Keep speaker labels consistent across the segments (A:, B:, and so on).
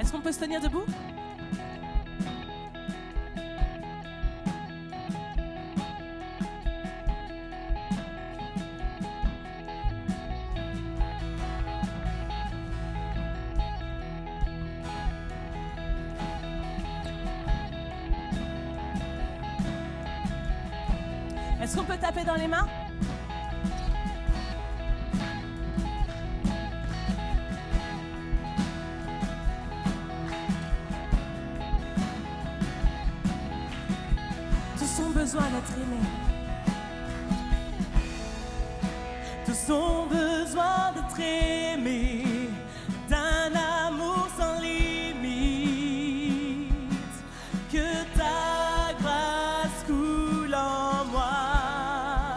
A: Est-ce qu'on peut se tenir debout? Est-ce qu'on peut taper dans les mains? Tous ont besoin d'être aimés. Tous ont besoin d'être aimés, d'un amour sans limite, que ta grâce coule en moi.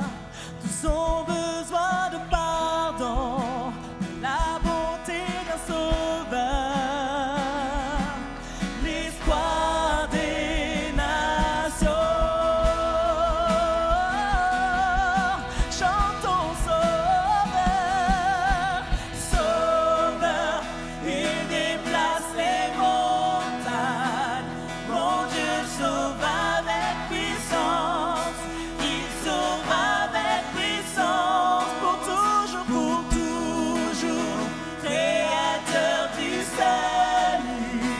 A: Tous ont besoin de pardon, de la bonté d'un sauveur, l'espoir des nations. Chantons Sauveur, Sauveur, il déplace les montagnes. Mon Dieu sauve avec puissance, il sauve avec puissance, pour toujours, créateur du salut.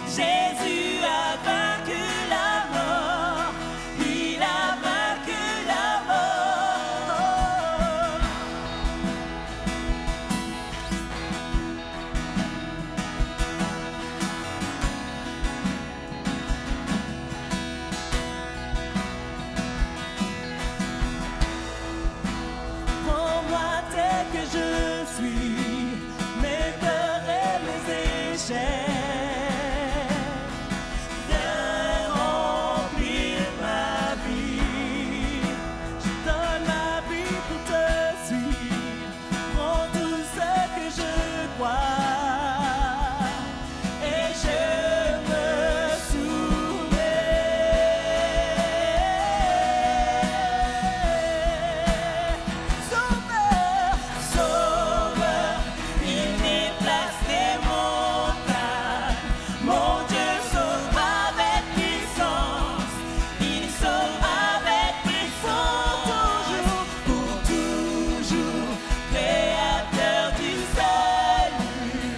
A: Jésus a vaincu la mort, il a vaincu la mort. Prends-moi tel que je suis, mes peurs et mes échecs. Viens remplir ma vie, je donne ma vie pour te suivre. Prends tout ce que je crois et je me soumets. Sauveur, Sauveur, il déplace les montagnes. Mon Dieu sauve avec puissance, il sauve avec puissance, pour toujours, créateur du salut.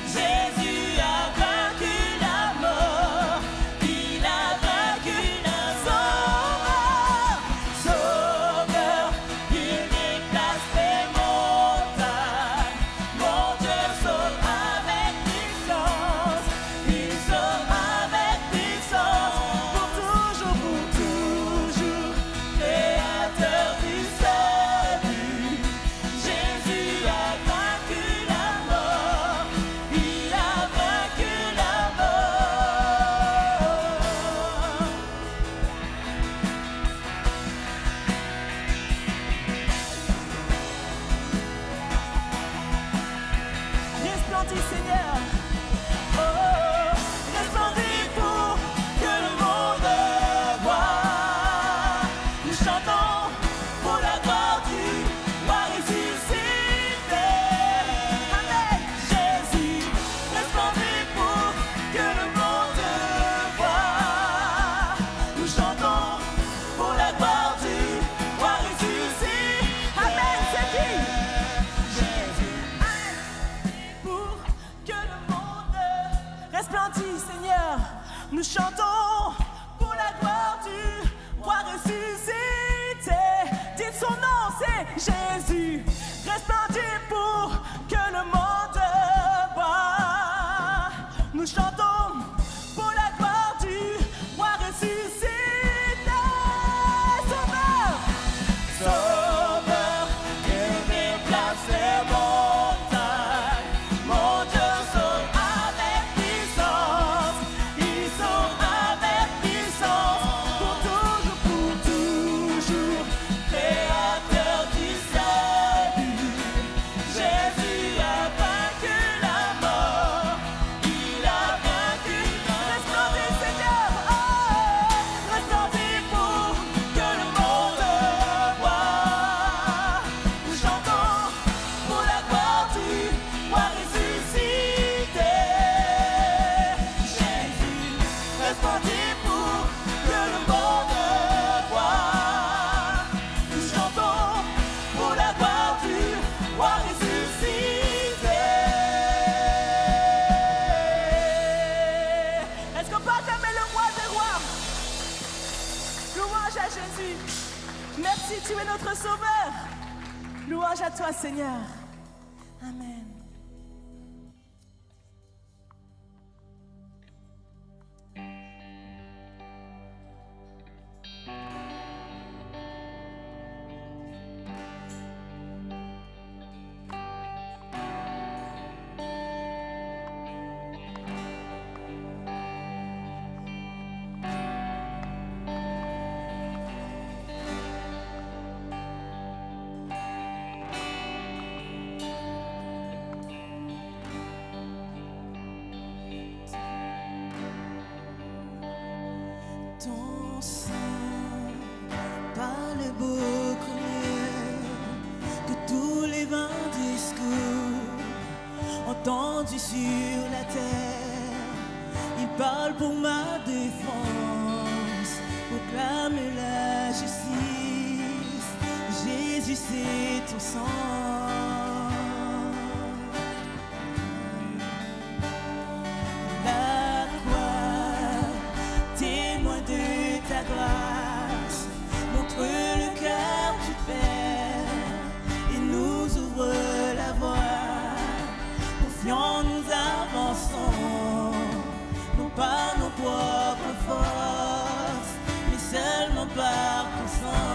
A: Jésus a vaincu la mort, il a vaincu la mort. Sauveur, il déplace les montagnes. Mon Dieu sauve avec puissance, il sauve avec puissance, pour toujours, créateur du salut. Jésus a vaincu la mort, il a vaincu la mort. Resplendis Seigneur, oh, resplendis pour que le monde voie. Nous chantons pour la gloire du roi ressuscité. Amen. Jésus, resplendis pour que le monde voie. Nous chantons pour la gloire du roi ressuscité. Amen, c'est dit. Jésus, pour que le monde resplendisse, Seigneur. Nous chantons pour la gloire du roi ressuscité. Dites son nom, c'est Jésus. Resplendit pour que le monde voie. Nous chantons pour la gloire du roi ressuscité. Sauveur, Sauveur, il déplace les montagnes. Mon Dieu sauve avec puissance, il sauve avec puissance, pour toujours, créateur du salut. Jésus Louange à Jésus. Merci, tu es notre Sauveur. Louange à toi, Seigneur. Amen. Ton sang parle beaucoup mieux que tous les vains discours entendus sur la terre. Il parle pour ma défense, proclame la justice. Jésus, c'est ton sang. Montre le cœur du Père et nous ouvre la voie. Confiants, nous avançons, non par nos propres forces, mais seulement par ton sang.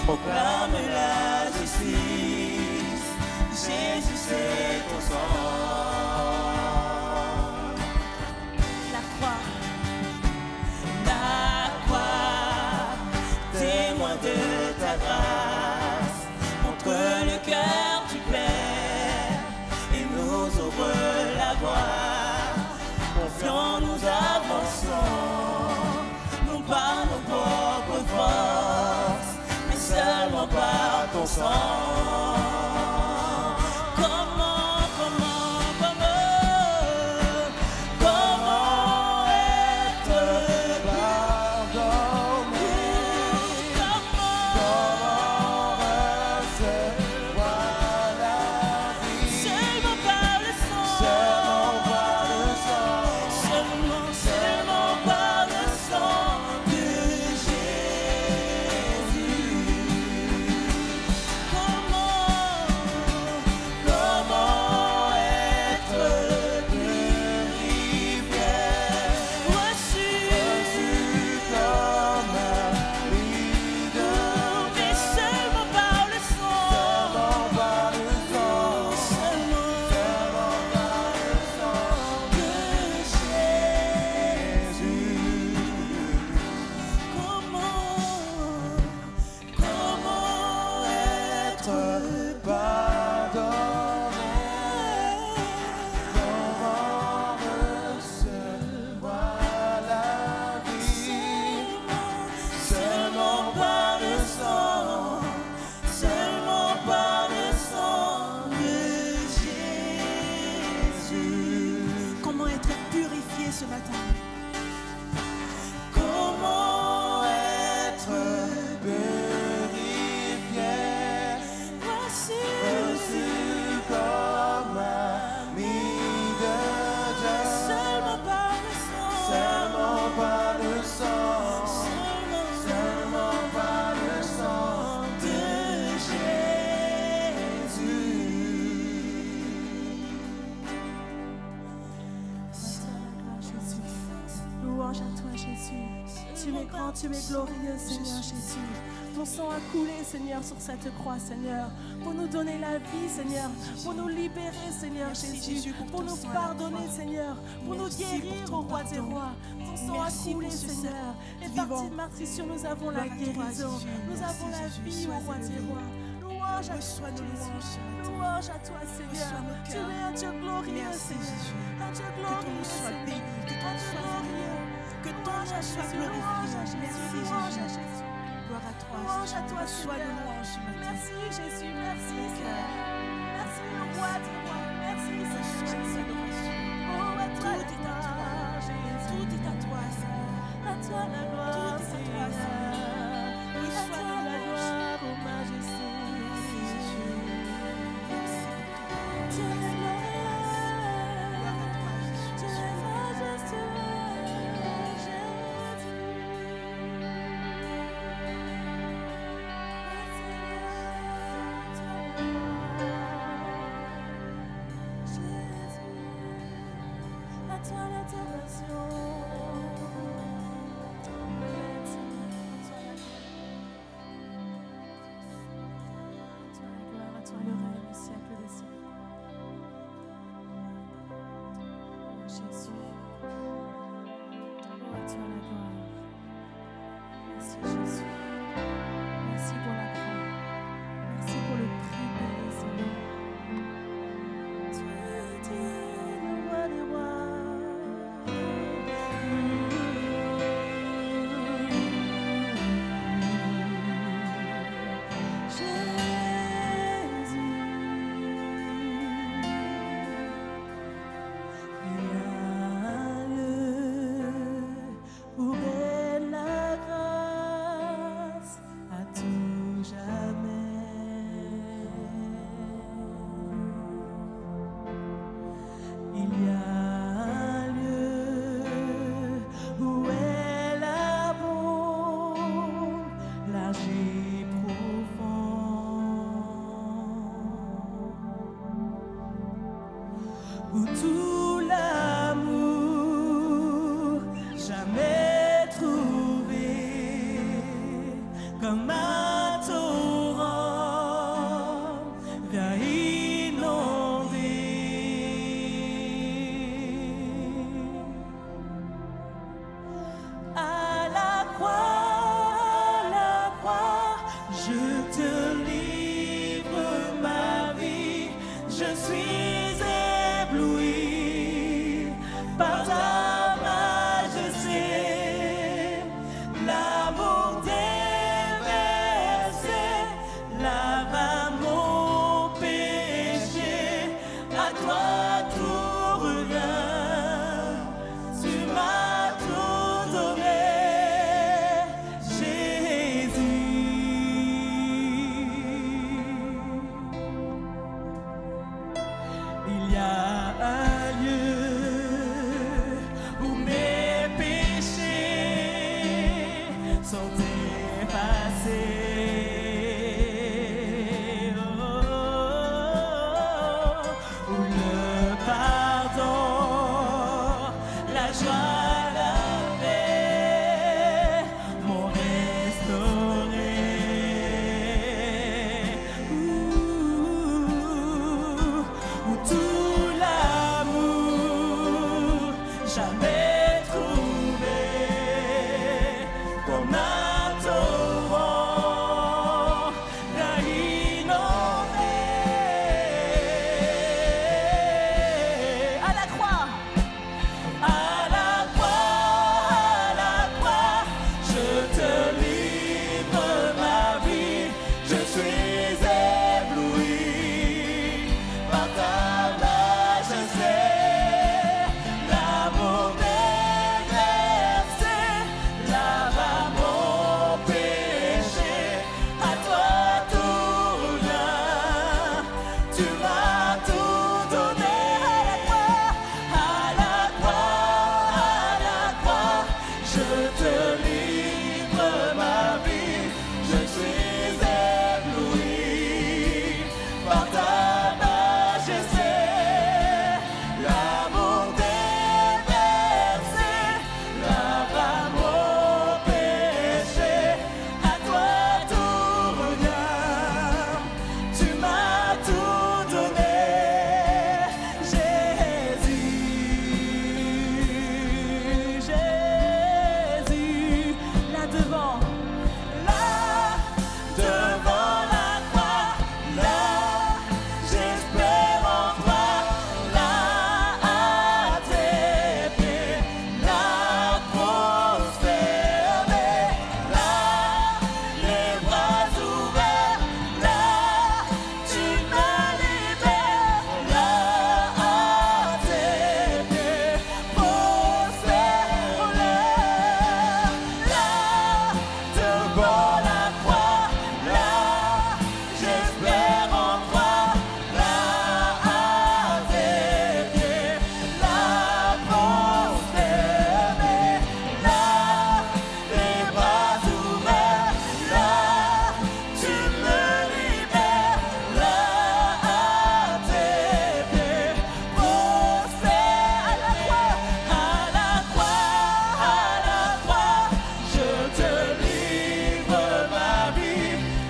A: Proclame la justice, Jésus c'est ton sang. La croix, témoin de ta grâce, montre le cœur du Père et nous ouvre la voie. Confiants, nous avançons, non par nos propres forces, seulement par ton sang. Comment grand, tu es glorieux, Seigneur Jésus. Ton sang a coulé, Seigneur, sur cette croix, Seigneur, pour nous donner la vie, Seigneur, pour nous libérer, Seigneur Jésus, pour nous pardonner, Seigneur, pour nous guérir au roi des rois. Ton sang a coulé, Seigneur, et par tes meurtrissures, nous avons la guérison, nous avons la vie au roi des rois. Louange à toi, Jésus. Louange à toi, Seigneur. Tu es un Dieu glorieux, Seigneur. Un Dieu glorieux, Seigneur. Un Dieu glorieux.
B: Que ton nom soit glorifié. Merci Jésus. Gloire à toi.
A: Louange à toi,
B: Sois le louange ce matin.
A: Merci Jésus, merci Seigneur. Merci le roi des rois. Merci Seigneur Jésus. Oh, à toi la gloire, Jésus.
B: Tout est à toi, Seigneur.
A: À toi la gloire,
B: Tout est à toi,
A: Seigneur.
B: Reçois
A: À toi la
B: le
A: gloire, ô majesté. Tu es glorieux. Tu es majestueux, Jésus. À toi l'adoration. À toi le règne au siècle des siècles. Oh Jésus. Oh, à toi la gloire. Merci Jésus. Merci pour la croix. Merci pour le prix payé, Seigneur. Tu es Dieu, le roi des rois. Où tout l'amour jamais trouvé, comme un torrent vient inonder. À la croix, je te livre ma vie, je suis par ta majesté, l'amour déversé lave mon péché. À toi tout revient, tu m'as tout donné, Jésus.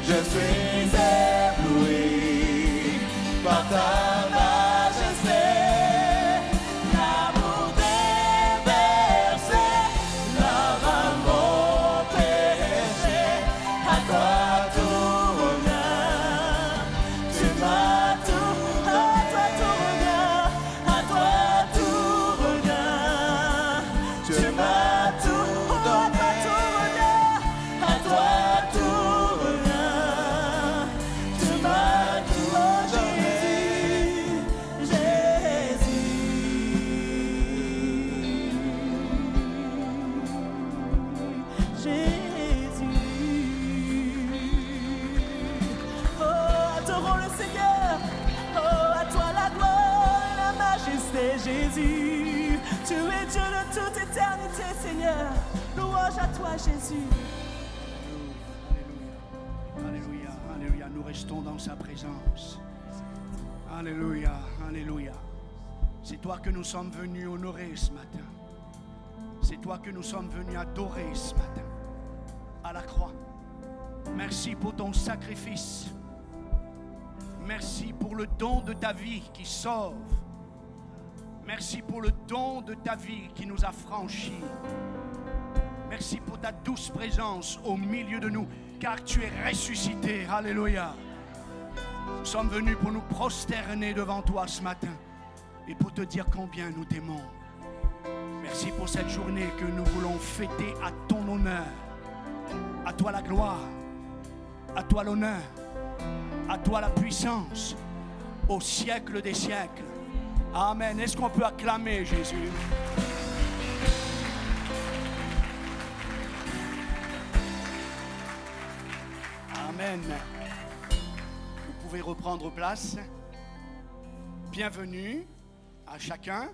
A: Je suis ébloui par ta majesté. L'amour déversé lave mon péché. À toi tout revient. Tu m'as tout. À toi tout revient. À toi tout revient. Tu m'as tout. À toi tout revient. À toi tout revient. Tu m'as tout. Oh Jésus, oh, adorons le Seigneur. Oh, à toi la gloire et la majesté, Jésus. Tu es Dieu de toute éternité, Seigneur. Louange à toi, Jésus.
C: Alléluia, alléluia, nous restons dans sa présence. Alléluia, alléluia. C'est toi que nous sommes venus honorer ce matin. C'est toi que nous sommes venus adorer ce matin. À la croix. Merci pour ton sacrifice. Merci pour le don de ta vie qui sauve. Merci pour le don de ta vie qui nous a franchis. Merci pour ta douce présence au milieu de nous, car tu es ressuscité. Alléluia. Nous sommes venus pour nous prosterner devant toi ce matin et pour te dire combien nous t'aimons. Merci pour cette journée que nous voulons fêter à ton honneur. À toi la gloire, à toi l'honneur, à toi la puissance, au siècle des siècles. Amen. Est-ce qu'on peut acclamer Jésus? Amen. Vous pouvez reprendre place. Bienvenue à chacun.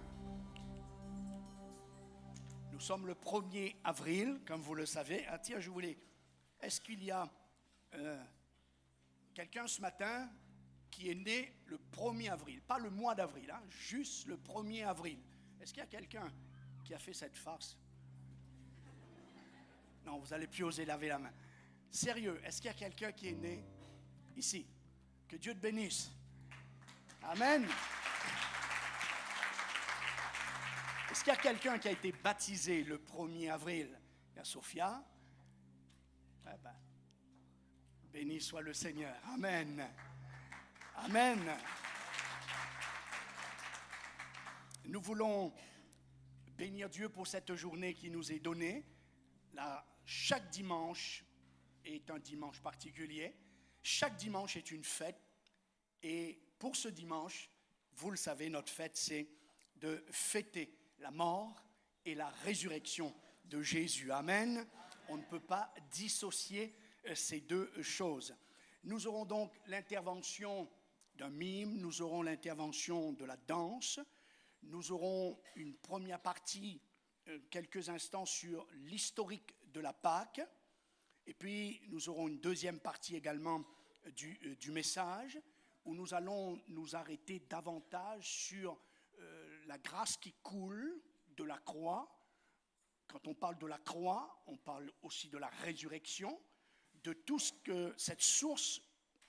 C: Nous sommes le 1er avril, comme vous le savez. Ah tiens, je voulais... Est-ce qu'il y a quelqu'un ce matin qui est né le 1er avril? Pas le mois d'avril, hein, juste le 1er avril. Est-ce qu'il y a quelqu'un qui a fait cette farce? Non, vous n'allez plus oser laver la main. Sérieux, est-ce qu'il y a quelqu'un qui est né ici? Que Dieu te bénisse. Amen. Est-ce qu'il y a quelqu'un qui a été baptisé le 1er avril? Il y a Sophia. Eh ben, béni soit le Seigneur. Amen. Amen. Nous voulons bénir Dieu pour cette journée qui nous est donnée. Là, chaque dimanche est un dimanche particulier. Chaque dimanche est une fête. Et pour ce dimanche, vous le savez, notre fête, c'est de fêter la mort et la résurrection de Jésus. Amen. On ne peut pas dissocier ces deux choses. Nous aurons donc l'intervention d'un mime, nous aurons l'intervention de la danse, nous aurons une première partie, quelques instants sur l'historique de la Pâque, et puis nous aurons une deuxième partie également du message, où nous allons nous arrêter davantage sur la grâce qui coule de la croix. Quand on parle de la croix, on parle aussi de la résurrection, de tout ce que cette source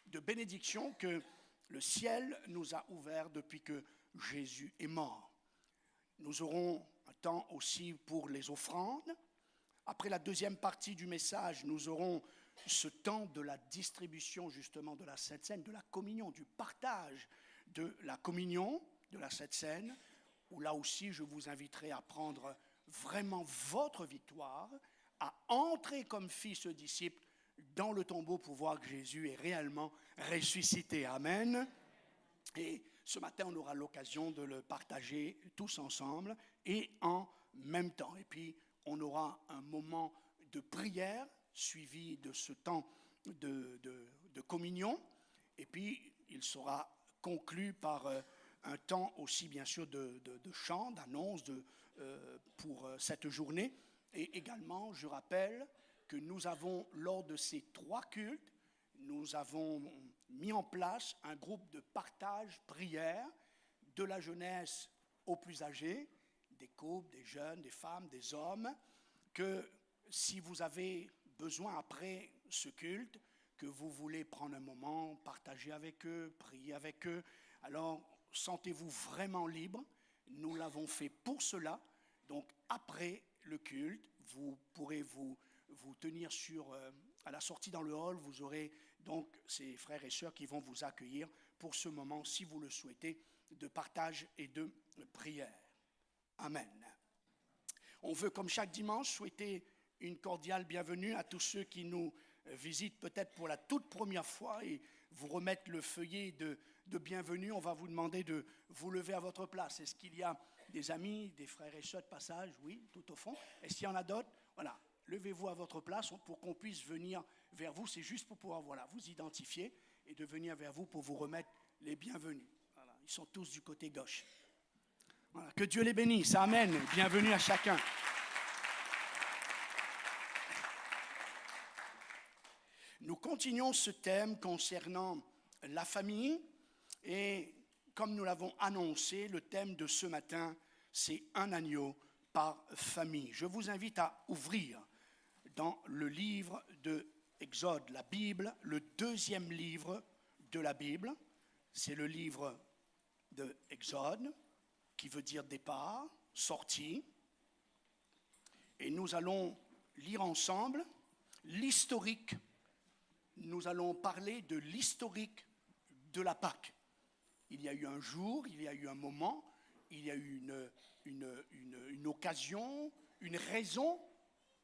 C: de bénédiction que le ciel nous a ouvert depuis que Jésus est mort. Nous aurons un temps aussi pour les offrandes. Après la deuxième partie du message, nous aurons ce temps de la distribution justement de la Sainte Seine, de la communion, du partage de la communion, de la Sainte Seine, où là aussi je vous inviterai à prendre vraiment votre victoire, à entrer comme fils disciple dans le tombeau pour voir que Jésus est réellement ressuscité. Amen. Et ce matin, on aura l'occasion de le partager tous ensemble et en même temps. Et puis, on aura un moment de prière suivi de ce temps de communion. Et puis, il sera conclu par un temps aussi, bien sûr, de chant, d'annonce pour cette journée. Et également, je rappelle que nous avons, lors de ces 3 cultes, nous avons mis en place un groupe de partage prière de la jeunesse aux plus âgés, des couples, des jeunes, des femmes, des hommes, que si vous avez besoin après ce culte que vous voulez prendre un moment, partager avec eux, prier avec eux. Alors, sentez-vous vraiment libre. Nous l'avons fait pour cela. Donc, après le culte, vous pourrez vous tenir à la sortie dans le hall. Vous aurez donc ces frères et sœurs qui vont vous accueillir pour ce moment, si vous le souhaitez, de partage et de prière. Amen. On veut, comme chaque dimanche, souhaiter une cordiale bienvenue à tous ceux qui nous visitent peut-être pour la toute première fois et vous remettre le feuillet de bienvenue. On va vous demander de vous lever à votre place. Est-ce qu'il y a des amis, des frères et sœurs de passage? Oui, tout au fond. Est-ce qu'il y en a d'autres? Voilà, levez-vous à votre place pour qu'on puisse venir vers vous. C'est juste pour pouvoir vous identifier et de venir vers vous pour vous remettre les bienvenus. Voilà, ils sont tous du côté gauche. Voilà, que Dieu les bénisse. Amen. Bienvenue à chacun. Nous continuons ce thème concernant la famille et comme nous l'avons annoncé, le thème de ce matin, c'est un agneau par famille. Je vous invite à ouvrir dans le livre de Exode, la Bible, le deuxième livre de la Bible. C'est le livre de Exode, qui veut dire départ, sortie. Et nous allons lire ensemble l'historique. Nous allons parler de l'historique de la Pâque. Il y a eu un jour, il y a eu un moment, il y a eu une occasion, une raison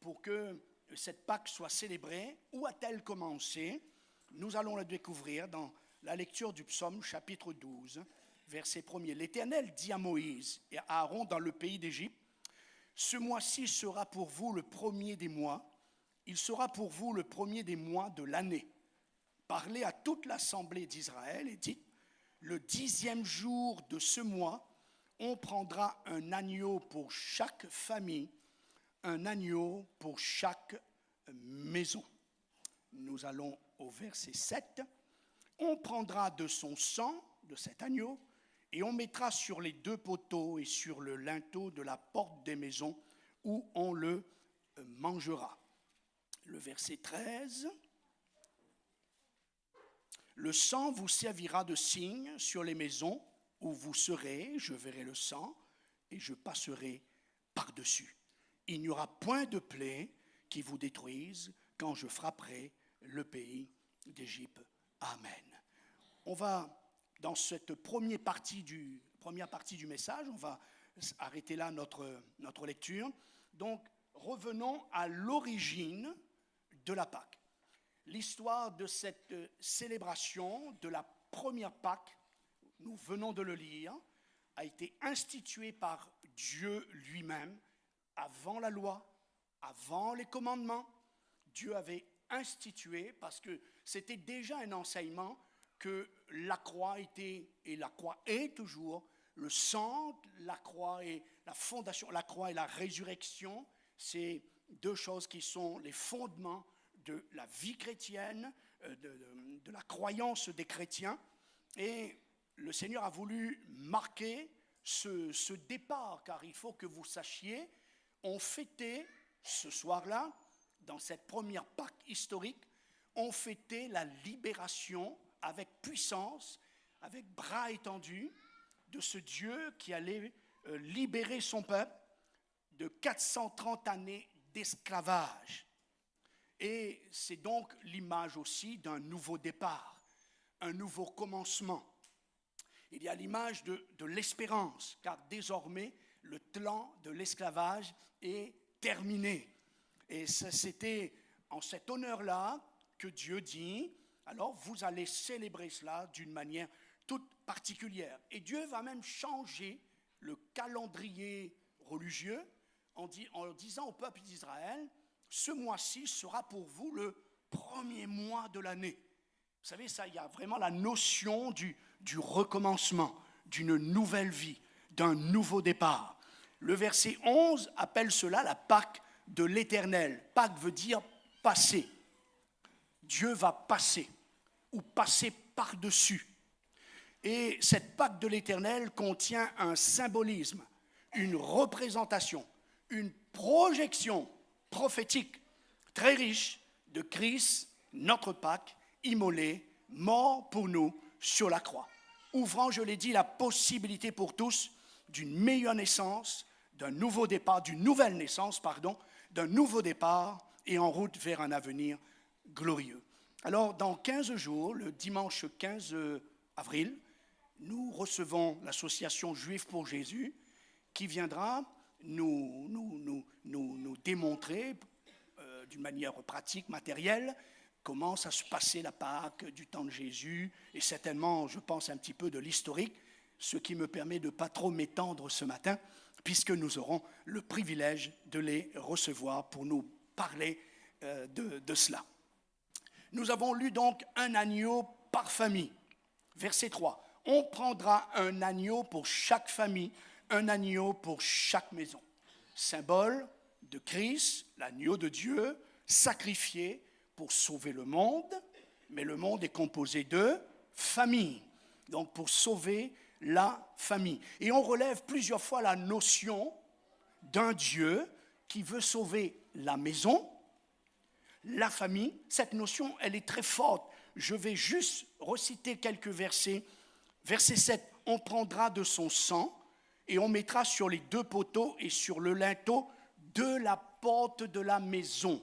C: pour que cette Pâque soit célébrée. Où a-t-elle commencé? Nous allons la découvrir dans la lecture du psaume chapitre 12, verset 1er. L'Éternel dit à Moïse et à Aaron dans le pays d'Égypte, « Ce mois-ci sera pour vous le premier des mois, il sera pour vous le premier des mois de l'année. Parlez à toute l'assemblée d'Israël et dites, le 10e jour de ce mois, on prendra un agneau pour chaque famille, un agneau pour chaque maison. » Nous allons au verset 7. « On prendra de son sang, de cet agneau, et on mettra sur les 2 poteaux et sur le linteau de la porte des maisons où on le mangera. » Le verset 13. « Le sang vous servira de signe sur les maisons où vous serez, je verrai le sang et je passerai par-dessus. Il n'y aura point de plaie qui vous détruise quand je frapperai le pays d'Égypte. Amen. » On va, dans cette première partie du message, on va arrêter là notre lecture. Donc, revenons à l'origine de la Pâque. L'histoire de cette célébration de la première Pâque, nous venons de le lire, a été instituée par Dieu lui-même avant la loi, avant les commandements. Dieu avait institué, parce que c'était déjà un enseignement, que la croix était, et la croix est toujours, le centre, la croix et la fondation, la croix et la résurrection, c'est 2 choses qui sont les fondements de la vie chrétienne, de la croyance des chrétiens. Et le Seigneur a voulu marquer ce départ, car il faut que vous sachiez, on fêtait ce soir-là, dans cette première Pâque historique, on fêtait la libération avec puissance, avec bras étendus, de ce Dieu qui allait libérer son peuple de 430 années d'esclavage. Et c'est donc l'image aussi d'un nouveau départ, un nouveau commencement. Il y a l'image de l'espérance, car désormais, le temps de l'esclavage est terminé. Et c'était en cet honneur-là que Dieu dit, alors vous allez célébrer cela d'une manière toute particulière. Et Dieu va même changer le calendrier religieux en disant au peuple d'Israël, ce mois-ci sera pour vous le premier mois de l'année. Vous savez, ça, il y a vraiment la notion du recommencement, d'une nouvelle vie, d'un nouveau départ. Le verset 11 appelle cela la Pâque de l'Éternel. Pâque veut dire passer. Dieu va passer, ou passer par-dessus. Et cette Pâque de l'Éternel contient un symbolisme, une représentation, une projection prophétique très riche de Christ, notre Pâque, immolé, mort pour nous sur la croix, ouvrant, je l'ai dit, la possibilité pour tous d'une meilleure naissance, d'une nouvelle naissance, d'un nouveau départ et en route vers un avenir glorieux. Alors, dans 15 jours, le dimanche 15 avril, nous recevons l'association Juifs pour Jésus qui viendra nous démontrer d'une manière pratique, matérielle, comment ça se passait la Pâque du temps de Jésus, et certainement, je pense, un petit peu de l'historique, ce qui me permet de ne pas trop m'étendre ce matin, puisque nous aurons le privilège de les recevoir pour nous parler de cela. Nous avons lu donc un agneau par famille. Verset 3. On prendra un agneau pour chaque famille, un agneau pour chaque maison. Symbole de Christ, l'agneau de Dieu, sacrifié pour sauver le monde, mais le monde est composé de familles. Donc pour sauver la famille. Et on relève plusieurs fois la notion d'un Dieu qui veut sauver la maison, la famille. Cette notion, elle est très forte. Je vais juste reciter quelques versets. Verset 7, on prendra de son sang et on mettra sur les 2 poteaux et sur le linteau de la porte de la maison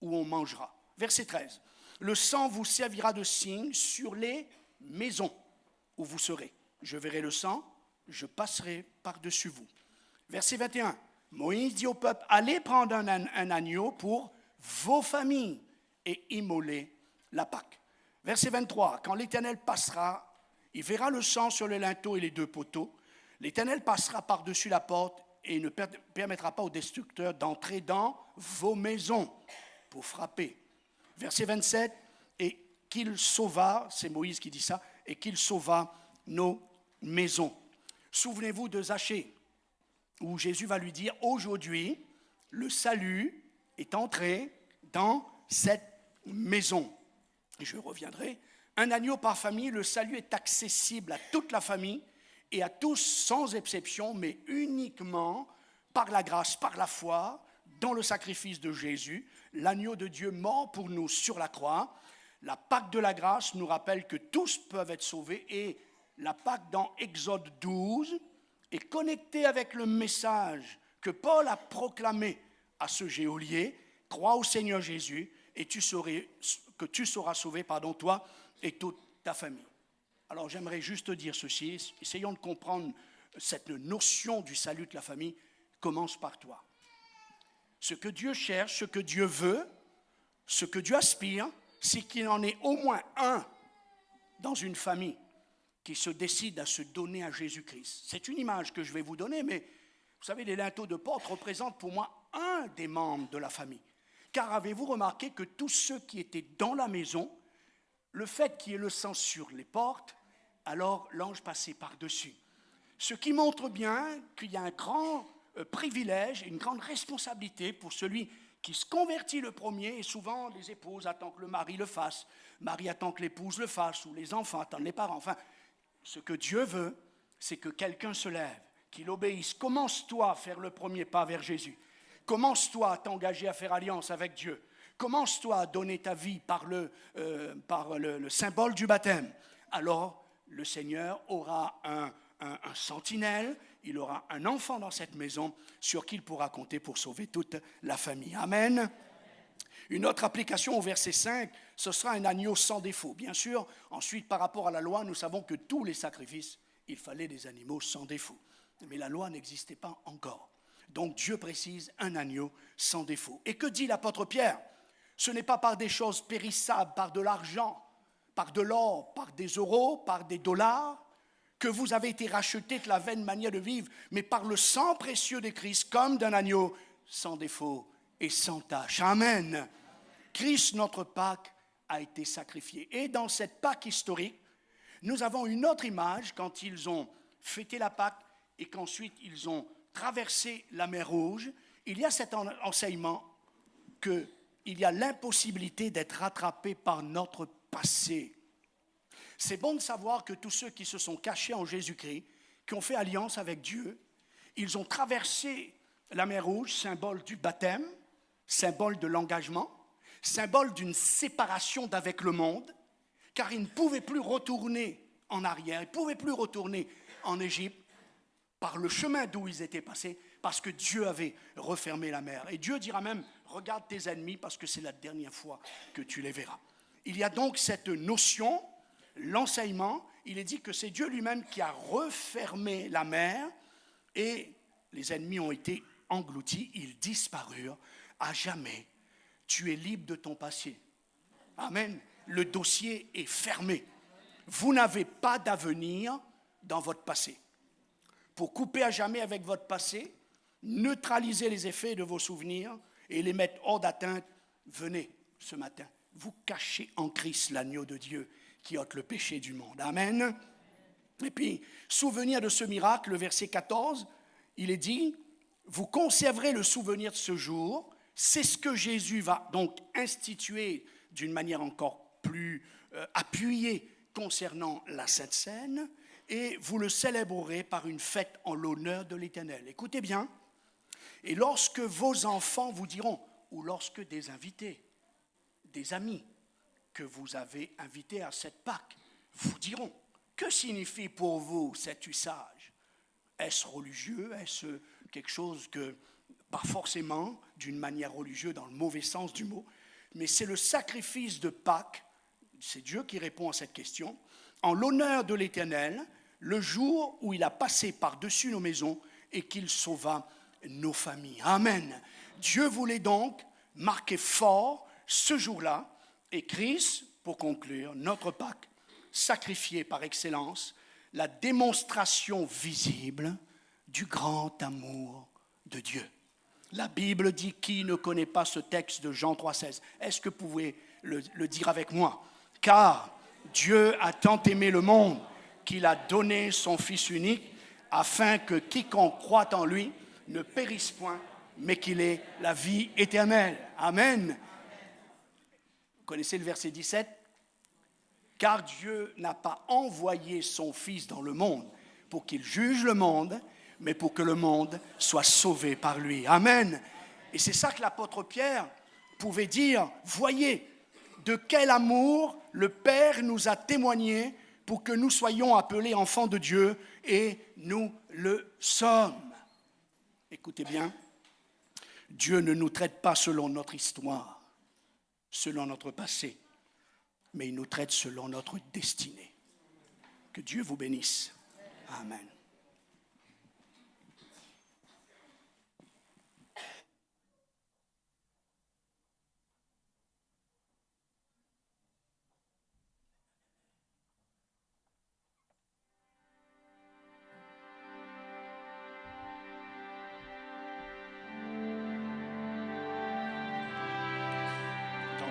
C: où on mangera. Verset 13, le sang vous servira de signe sur les maisons où vous serez. Je verrai le sang, je passerai par-dessus vous. Verset 21, Moïse dit au peuple, allez prendre un agneau pour vos familles et immoler la Pâque. Verset 23, quand l'Éternel passera, il verra le sang sur le linteau et les 2 poteaux. L'Éternel passera par-dessus la porte et ne permettra pas aux destructeurs d'entrer dans vos maisons pour frapper. Verset 27, et qu'il sauva, c'est Moïse qui dit ça, et qu'il sauva nos maisons. Souvenez-vous de Zachée, où Jésus va lui dire, aujourd'hui, le salut est entré dans cette maison. Et je reviendrai. Un agneau par famille, le salut est accessible à toute la famille et à tous sans exception, mais uniquement par la grâce, par la foi, dans le sacrifice de Jésus, l'agneau de Dieu mort pour nous sur la croix. La Pâque de la grâce nous rappelle que tous peuvent être sauvés et la Pâque dans Exode 12 est connectée avec le message que Paul a proclamé à ce geôlier, crois au Seigneur Jésus et tu seras sauvé, toi et toute ta famille. Alors j'aimerais juste dire ceci, essayons de comprendre cette notion du salut de la famille, commence par toi. Ce que Dieu cherche, ce que Dieu veut, ce que Dieu aspire, c'est qu'il en ait au moins un dans une famille qui se décide à se donner à Jésus-Christ. C'est une image que je vais vous donner, mais vous savez, les linteaux de porte représentent pour moi un des membres de la famille. Car avez-vous remarqué que tous ceux qui étaient dans la maison, le fait qu'il y ait le sang sur les portes, alors l'ange passait par-dessus. Ce qui montre bien qu'il y a un grand privilège, une grande responsabilité pour celui qui se convertit le premier, et souvent les épouses attendent que le mari le fasse, Marie attend que l'épouse le fasse, ou les enfants attendent les parents. Enfin, ce que Dieu veut, c'est que quelqu'un se lève, qu'il obéisse. Commence-toi à faire le premier pas vers Jésus. Commence-toi à t'engager à faire alliance avec Dieu. Commence-toi à donner ta vie par le symbole du baptême. Alors, le Seigneur aura un sentinelle, il aura un enfant dans cette maison sur qui il pourra compter pour sauver toute la famille. Amen. Une autre application au verset 5, ce sera un agneau sans défaut. Bien sûr, ensuite, par rapport à la loi, nous savons que tous les sacrifices, il fallait des animaux sans défaut. Mais la loi n'existait pas encore. Donc Dieu précise un agneau sans défaut. Et que dit l'apôtre Pierre ? Ce n'est pas par des choses périssables, par de l'argent, par de l'or, par des euros, par des dollars, que vous avez été rachetés de la vaine manière de vivre, mais par le sang précieux de Christ, comme d'un agneau sans défaut et sans tache. Amen. Christ, notre Pâque, a été sacrifié. Et dans cette Pâque historique, nous avons une autre image quand ils ont fêté la Pâque et qu'ensuite ils ont traversé la mer Rouge. Il y a cet enseignement qu'il y a l'impossibilité d'être rattrapé par notre passé. C'est bon de savoir que tous ceux qui se sont cachés en Jésus-Christ, qui ont fait alliance avec Dieu, ils ont traversé la mer Rouge, symbole du baptême, symbole de l'engagement, symbole d'une séparation d'avec le monde, car ils ne pouvaient plus retourner en arrière, ils ne pouvaient plus retourner en Égypte par le chemin d'où ils étaient passés, parce que Dieu avait refermé la mer. Et Dieu dira même, regarde tes ennemis, parce que c'est la dernière fois que tu les verras. Il y a donc cette notion, l'enseignement, il est dit que c'est Dieu lui-même qui a refermé la mer, et les ennemis ont été engloutis, ils disparurent à jamais. Tu es libre de ton passé. Amen. Le dossier est fermé. Vous n'avez pas d'avenir dans votre passé. Pour couper à jamais avec votre passé, neutraliser les effets de vos souvenirs et les mettre hors d'atteinte, venez ce matin, vous cachez en Christ l'agneau de Dieu qui ôte le péché du monde. Amen. Et puis, souvenir de ce miracle, le verset 14, il est dit, vous conserverez le souvenir de ce jour. C'est ce que Jésus va donc instituer d'une manière encore plus appuyée concernant la Sainte Seine, et vous le célébrerez par une fête en l'honneur de l'Éternel. Écoutez bien, et lorsque vos enfants vous diront, ou lorsque des invités, des amis que vous avez invités à cette Pâque, vous diront, que signifie pour vous cet usage? Est-ce religieux? Est-ce quelque chose que, pas forcément d'une manière religieuse dans le mauvais sens du mot, mais c'est le sacrifice de Pâques, c'est Dieu qui répond à cette question, en l'honneur de l'Éternel, le jour où il a passé par-dessus nos maisons et qu'il sauva nos familles. Amen. Dieu voulait donc marquer fort ce jour-là, et Christ, pour conclure, notre Pâques, sacrifié par excellence, la démonstration visible du grand amour de Dieu. La Bible dit, qui ne connaît pas ce texte de Jean 3,16? Est-ce que vous pouvez le dire avec moi? Car Dieu a tant aimé le monde qu'il a donné son Fils unique, afin que quiconque croit en lui ne périsse point, mais qu'il ait la vie éternelle. Amen. Vous connaissez le verset 17? Car Dieu n'a pas envoyé son Fils dans le monde pour qu'il juge le monde, mais pour que le monde soit sauvé par lui. Amen. Et c'est ça que l'apôtre Pierre pouvait dire. Voyez de quel amour le Père nous a témoigné pour que nous soyons appelés enfants de Dieu, et nous le sommes. Écoutez bien, Dieu ne nous traite pas selon notre histoire, selon notre passé, mais il nous traite selon notre destinée. Que Dieu vous bénisse. Amen.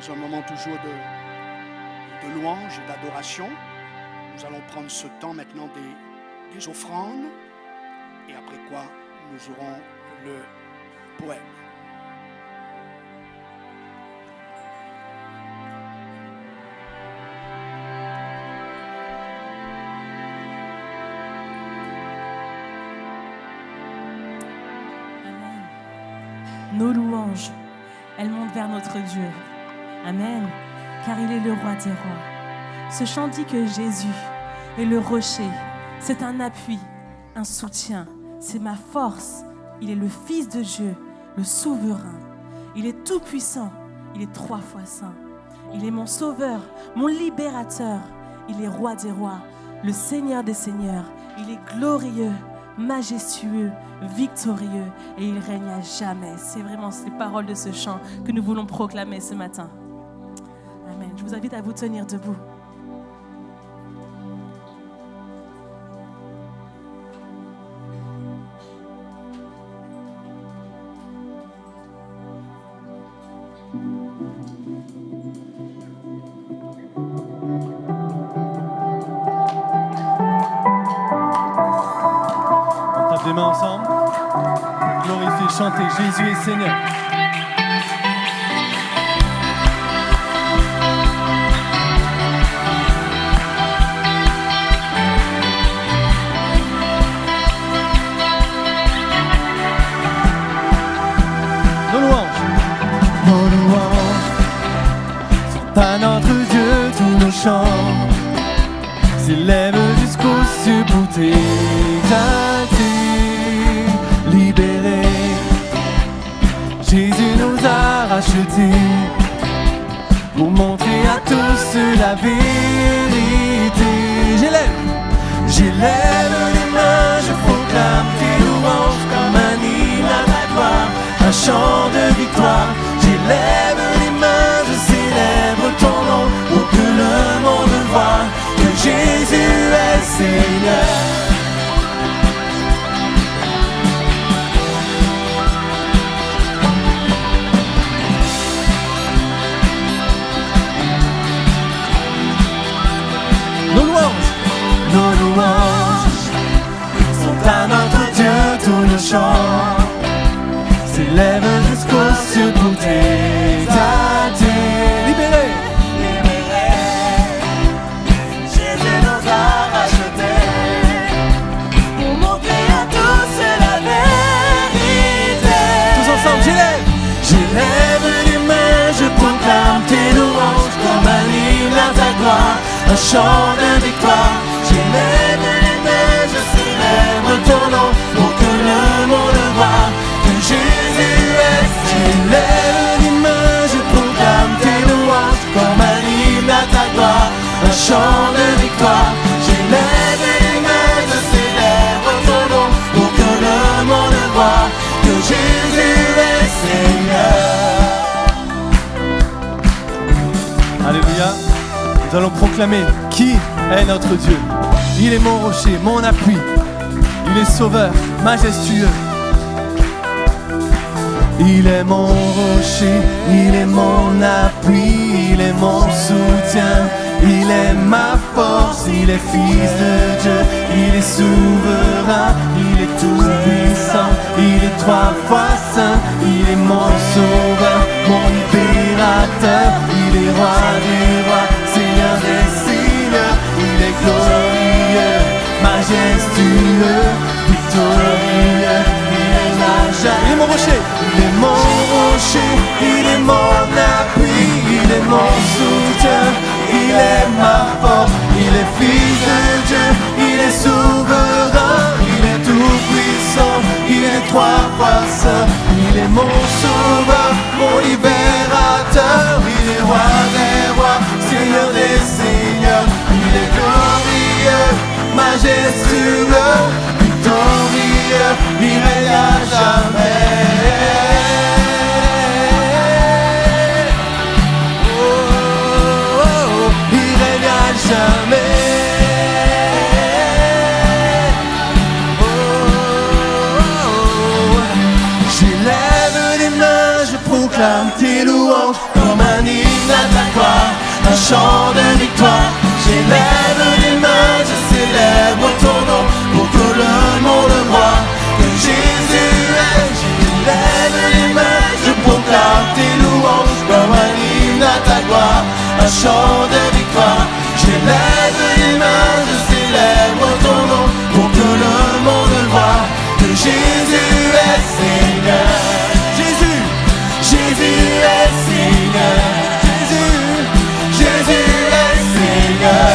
C: Dans un moment toujours de louange et d'adoration, nous allons prendre ce temps maintenant des offrandes, et après quoi nous aurons le poème.
B: Amen. Nos louanges, elles montent vers notre Dieu. Amen, car il est le roi des rois. Ce chant dit que Jésus est le rocher, c'est un appui, un soutien, c'est ma force. Il est le Fils de Dieu, le souverain. Il est tout puissant, il est 3 fois saint. Il est mon sauveur, mon libérateur. Il est roi des rois, le Seigneur des seigneurs. Il est glorieux, majestueux, victorieux, et il règne à jamais. C'est vraiment les paroles de ce chant que nous voulons proclamer ce matin. Amen. Je vous invite à vous tenir debout.
D: On tape des mains ensemble. Glorifiez, chantez, Jésus est Seigneur. Nos louanges, s'élève jusqu'aux cieux pour t'exalter, libéré. Jésus nous a rachetés pour montrer à tous la vérité. J'élève les mains, je proclame tes louanges comme un hymne à ta gloire, un chant de victoire. J'élève les mains, je célèbre ton nom pour que le monde voie que Jésus est Seigneur. Nos louanges sont à notre Dieu, tous nos chants s'élèvent jusqu'aux cieux pour t'exalter. Libéré,
A: Jésus nous a rachetés pour montrer à tous la vérité.
D: tous ensemble, j'élève les mains, je proclame tes louanges comme un hymne à ta gloire, un chant de victoire. J'élève les mains, je célèbre ton nom pour que le monde voie que Jésus est. J'élève les mains, je proclame tes louanges comme un hymne à ta gloire, un chant de victoire. J'élève les mains, je célèbre ton nom pour que le monde voie que Jésus est Seigneur. Alléluia. Nous allons proclamer qui est notre Dieu. Il est mon rocher, mon appui. Il est sauveur, majestueux. Il est mon rocher, il est mon appui, il est mon soutien, il est ma force, il est fils de Dieu, il est souverain, il est tout puissant, il est 3 fois saint, il est mon sauveur, mon libérateur, il est roi des rois, seigneur des seigneurs, il est glorieux, majestueux, victorieux, il est mon rocher, il est mon rocher, il est mon appui, il est mon soutien, il est ma force, il est fils de Dieu, il est souverain, il est tout puissant, il est 3 fois saint, il est mon sauveur, mon libérateur, il est roi des rois, seigneur des seigneurs, il est glorieux, majestueux, victorieux, il règne à jamais. Oh, oh, oh, il règne à jamais. Oh, oh, oh. J'élève les mains, je proclame tes louanges comme un hymne à ta gloire, un chant de victoire. J'élève les mains, je célèbre ton nom pour que le monde voie que Jésus est. J'élève les mains, je proclame tes louanges comme un hymne à ta gloire, un chant de victoire. J'élève les mains, je célèbre ton nom pour que le monde voie que Jésus est Seigneur. Jésus, Jésus est Seigneur. Jésus, Jésus est Seigneur.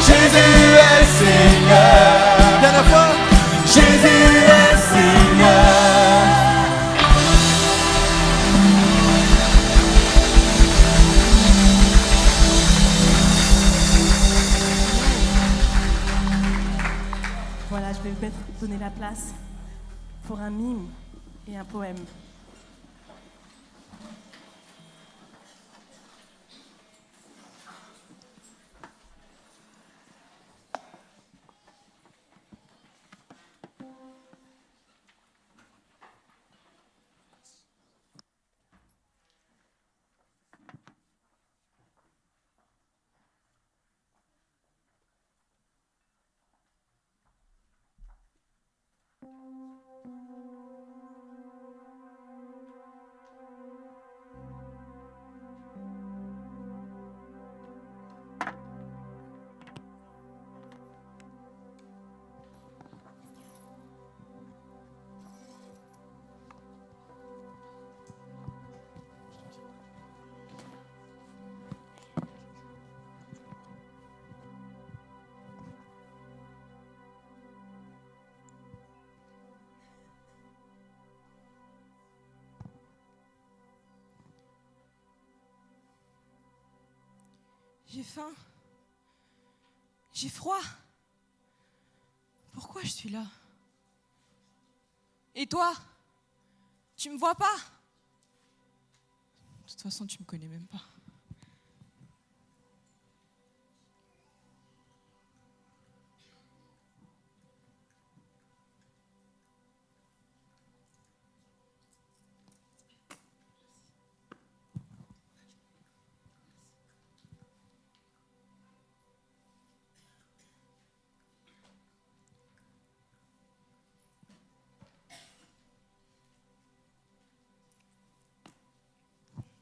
D: Jésus est Seigneur. Dernière fois. Jésus est Seigneur.
B: Voilà, je vais donner la place pour un mime et un poème.
A: J'ai faim. J'ai froid. Pourquoi je suis là? Et toi? Tu me vois pas? De toute façon, tu me connais même pas.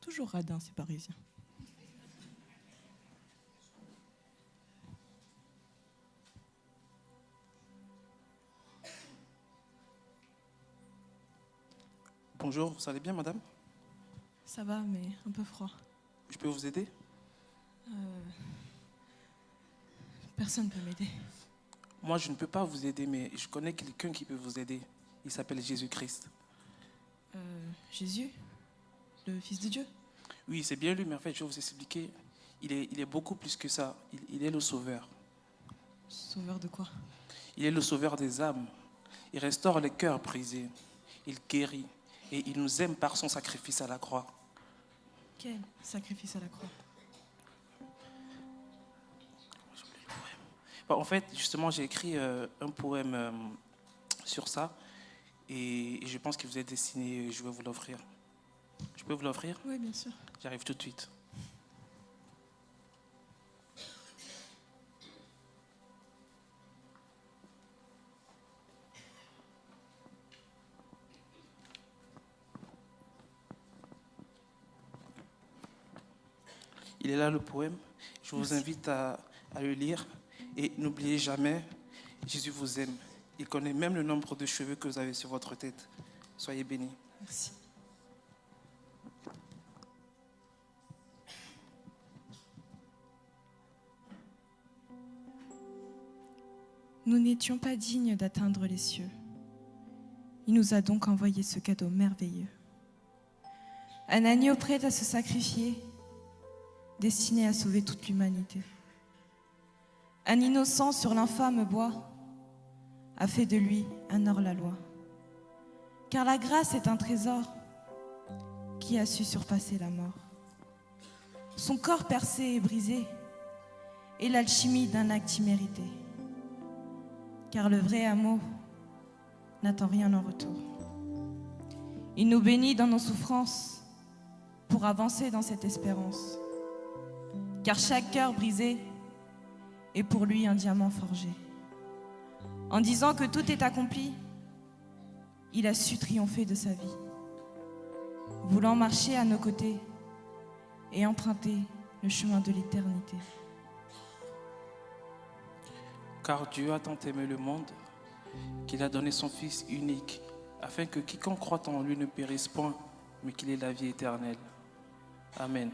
A: Toujours radin, ces Parisiens.
E: Bonjour, vous allez bien, madame?
A: Ça va, mais un peu froid.
E: Je peux vous aider?
A: Personne ne peut m'aider.
E: Moi, je ne peux pas vous aider, mais je connais quelqu'un qui peut vous aider. Il s'appelle Jésus-Christ.
A: Jésus, le Fils de Dieu.
E: Oui, c'est bien lui, mais en fait, je vais vous expliquer. Il est beaucoup plus que ça. Il est le sauveur.
A: Sauveur de quoi?
E: Il est le sauveur des âmes. Il restaure les cœurs brisés. Il guérit. Et il nous aime par son sacrifice à la croix.
A: Quel sacrifice à la croix?
E: Bon, en fait, justement, j'ai écrit un poème sur ça. Et je pense qu'il vous est destiné. Je vais vous l'offrir. Je peux vous l'offrir?
A: Oui, bien sûr.
E: J'arrive tout de suite. Il est là le poème. Je vous invite à le lire. Et n'oubliez jamais, Jésus vous aime. Il connaît même le nombre de cheveux que vous avez sur votre tête. Soyez bénis.
A: Merci. Nous n'étions pas dignes d'atteindre les cieux. Il nous a donc envoyé ce cadeau merveilleux. Un agneau prêt à se sacrifier, destiné à sauver toute l'humanité. Un innocent sur l'infâme bois a fait de lui un hors-la-loi. Car la grâce est un trésor qui a su surpasser la mort. Son corps percé et brisé est l'alchimie d'un acte immérité. Car le vrai amour n'attend rien en retour. Il nous bénit dans nos souffrances pour avancer dans cette espérance. Car chaque cœur brisé est pour lui un diamant forgé. En disant que tout est accompli, il a su triompher de sa vie, voulant marcher à nos côtés et emprunter le chemin de l'éternité.
E: Car Dieu a tant aimé le monde qu'il a donné son Fils unique, afin que quiconque croit en lui ne périsse point, mais qu'il ait la vie éternelle. Amen.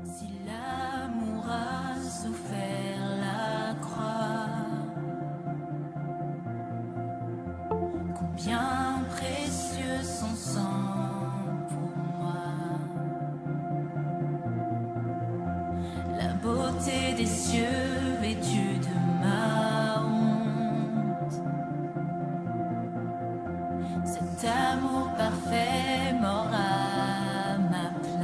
F: Si l'amour a souffert la croix, combien précieux son sang pour moi. La beauté des cieux vêtue de ma honte, cet amour parfait m'aura ma place.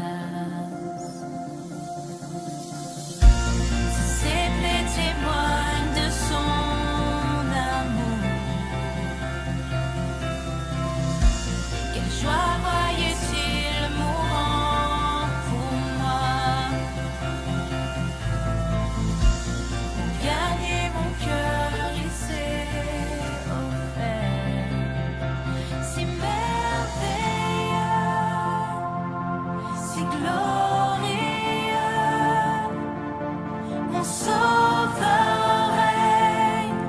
F: Sauveur règne,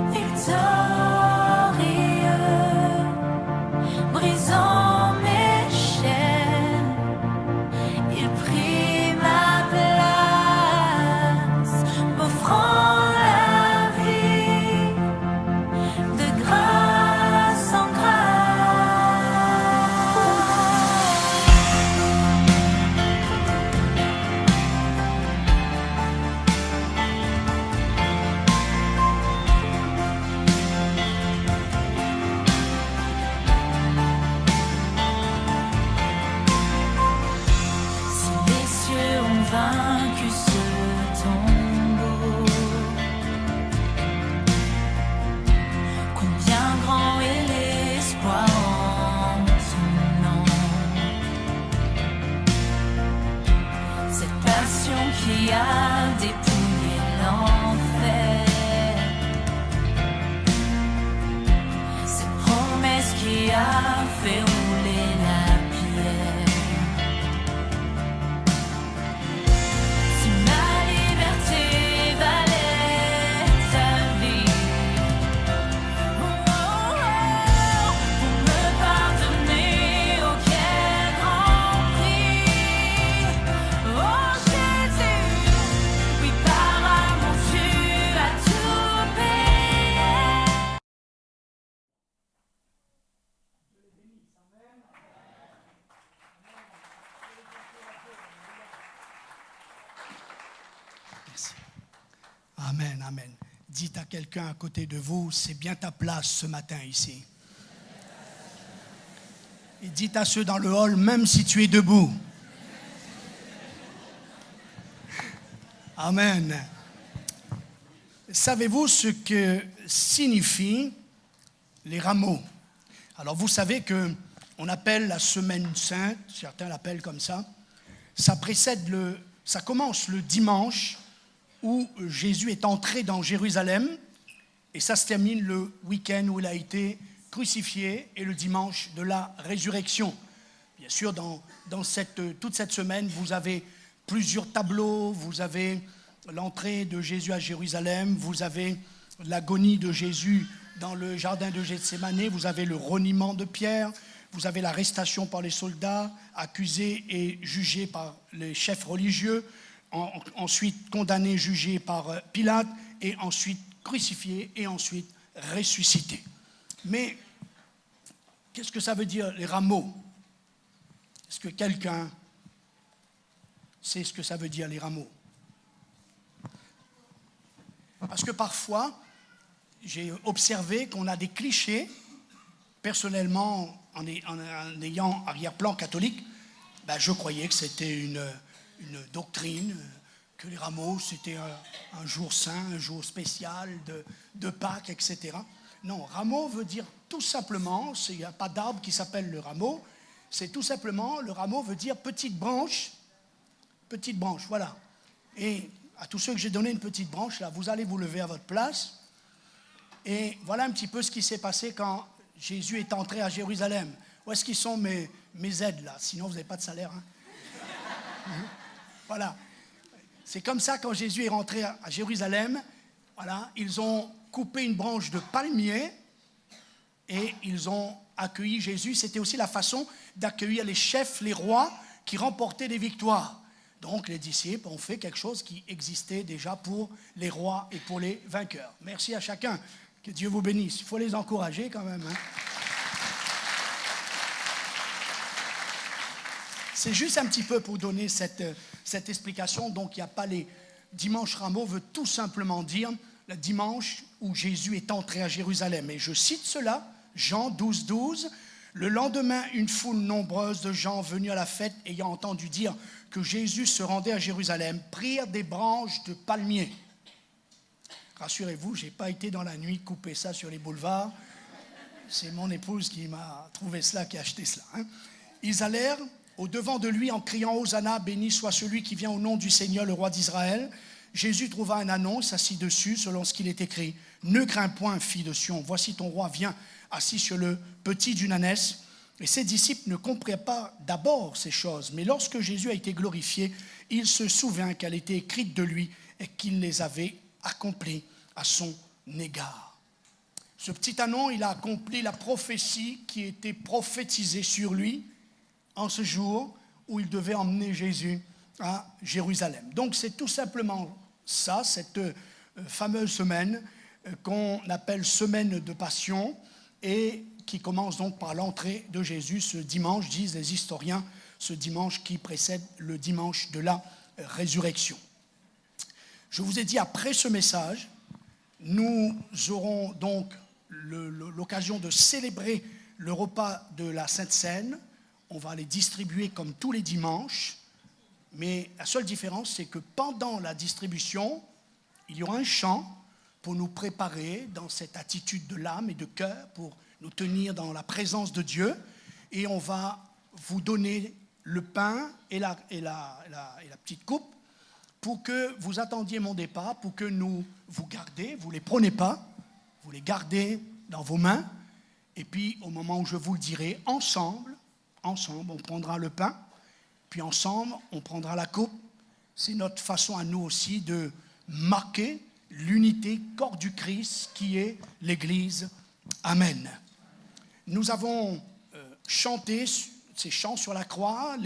F: victorieux, brisant mes chaînes, il prit ma place, m'offrant la vie, de grâce en Si les cieux ont vaincu ce tombeau, combien grand est l'espoir en son nom. Cette passion qui a dépouillé l'enfer, cette promesse qui a fait rouler la pierre. Si ma liberté valait ta vie, pour me pardonner, oh quel grand prix. Oh Jésus, oui par amour tu as tout payé.
C: Merci. Amen, amen. Dites à quelqu'un à côté de vous, c'est bien ta place ce matin ici. Et dites à ceux dans le hall, même si tu es debout. Amen. Savez-vous ce que signifient les rameaux? Alors vous savez que on appelle la semaine sainte, certains l'appellent comme ça. Ça commence le dimanche où Jésus est entré dans Jérusalem et ça se termine le week-end où il a été crucifié et le dimanche de la résurrection. Bien sûr, dans toute cette semaine, vous avez plusieurs tableaux, vous avez l'entrée de Jésus à Jérusalem, vous avez l'agonie de Jésus dans le jardin de Gethsémani, vous avez le reniement de Pierre, vous avez l'arrestation par les soldats, accusé et jugé par les chefs religieux, ensuite condamné, jugé par Pilate, et ensuite crucifié, et ensuite ressuscité. Mais qu'est-ce que ça veut dire les rameaux? Est-ce que quelqu'un sait ce que ça veut dire les rameaux? Parce que parfois, j'ai observé qu'on a des clichés, personnellement, en ayant arrière-plan catholique, je croyais que c'était une doctrine, que les rameaux, c'était un jour saint, un jour spécial de Pâques, etc. Non, rameau veut dire tout simplement, il n'y a pas d'arbre qui s'appelle le rameau, c'est tout simplement, le rameau veut dire petite branche, voilà. Et à tous ceux que j'ai donné une petite branche, là, vous allez vous lever à votre place. Et voilà un petit peu ce qui s'est passé quand Jésus est entré à Jérusalem. Où est-ce qu'ils sont mes aides, là? Sinon, vous n'avez pas de salaire. Hein? Voilà. C'est comme ça, quand Jésus est rentré à Jérusalem, voilà, ils ont coupé une branche de palmier et ils ont accueilli Jésus. C'était aussi la façon d'accueillir les chefs, les rois qui remportaient des victoires. Donc les disciples ont fait quelque chose qui existait déjà pour les rois et pour les vainqueurs. Merci à chacun. Que Dieu vous bénisse. Il faut les encourager quand même. Hein. C'est juste un petit peu pour donner cette explication. Donc il n'y a pas les dimanches rameaux, veut tout simplement dire le dimanche où Jésus est entré à Jérusalem. Et je cite cela, Jean 12, 12. Le lendemain, une foule nombreuse de gens venus à la fête, ayant entendu dire que Jésus se rendait à Jérusalem, prirent des branches de palmier. Rassurez-vous, je n'ai pas été dans la nuit couper ça sur les boulevards. C'est mon épouse qui m'a trouvé cela, qui a acheté cela. Hein. Ils allèrent au-devant de lui en criant « Hosanna, béni soit celui qui vient au nom du Seigneur, le roi d'Israël ». Jésus trouva un ânon, s'assit dessus, selon ce qu'il est écrit. « Ne crains point, fille de Sion, voici ton roi vient, assis sur le petit d'une ânesse. » Et ses disciples ne comprirent pas d'abord ces choses, mais lorsque Jésus a été glorifié, il se souvint qu'elle était écrite de lui. et qu'il les avait accomplis à son égard. Ce petit ânon, il a accompli la prophétie qui était prophétisée sur lui en ce jour où il devait emmener Jésus à Jérusalem. Donc c'est tout simplement ça, cette fameuse semaine qu'on appelle semaine de Passion et qui commence donc par l'entrée de Jésus ce dimanche, disent les historiens, ce dimanche qui précède le dimanche de la résurrection. Je vous ai dit, après ce message, nous aurons donc l'occasion de célébrer le repas de la Sainte Seine. On va les distribuer comme tous les dimanches, mais la seule différence, c'est que pendant la distribution, il y aura un chant pour nous préparer dans cette attitude de l'âme et de cœur, pour nous tenir dans la présence de Dieu, et on va vous donner le pain et la petite coupe pour que vous attendiez mon départ, pour que vous gardez, vous ne les prenez pas, vous les gardez dans vos mains, et puis au moment où je vous le dirai, ensemble, on prendra le pain, puis ensemble, on prendra la coupe. C'est notre façon à nous aussi de marquer l'unité, corps du Christ, qui est l'Église. Amen. Nous avons chanté ces chants sur la croix,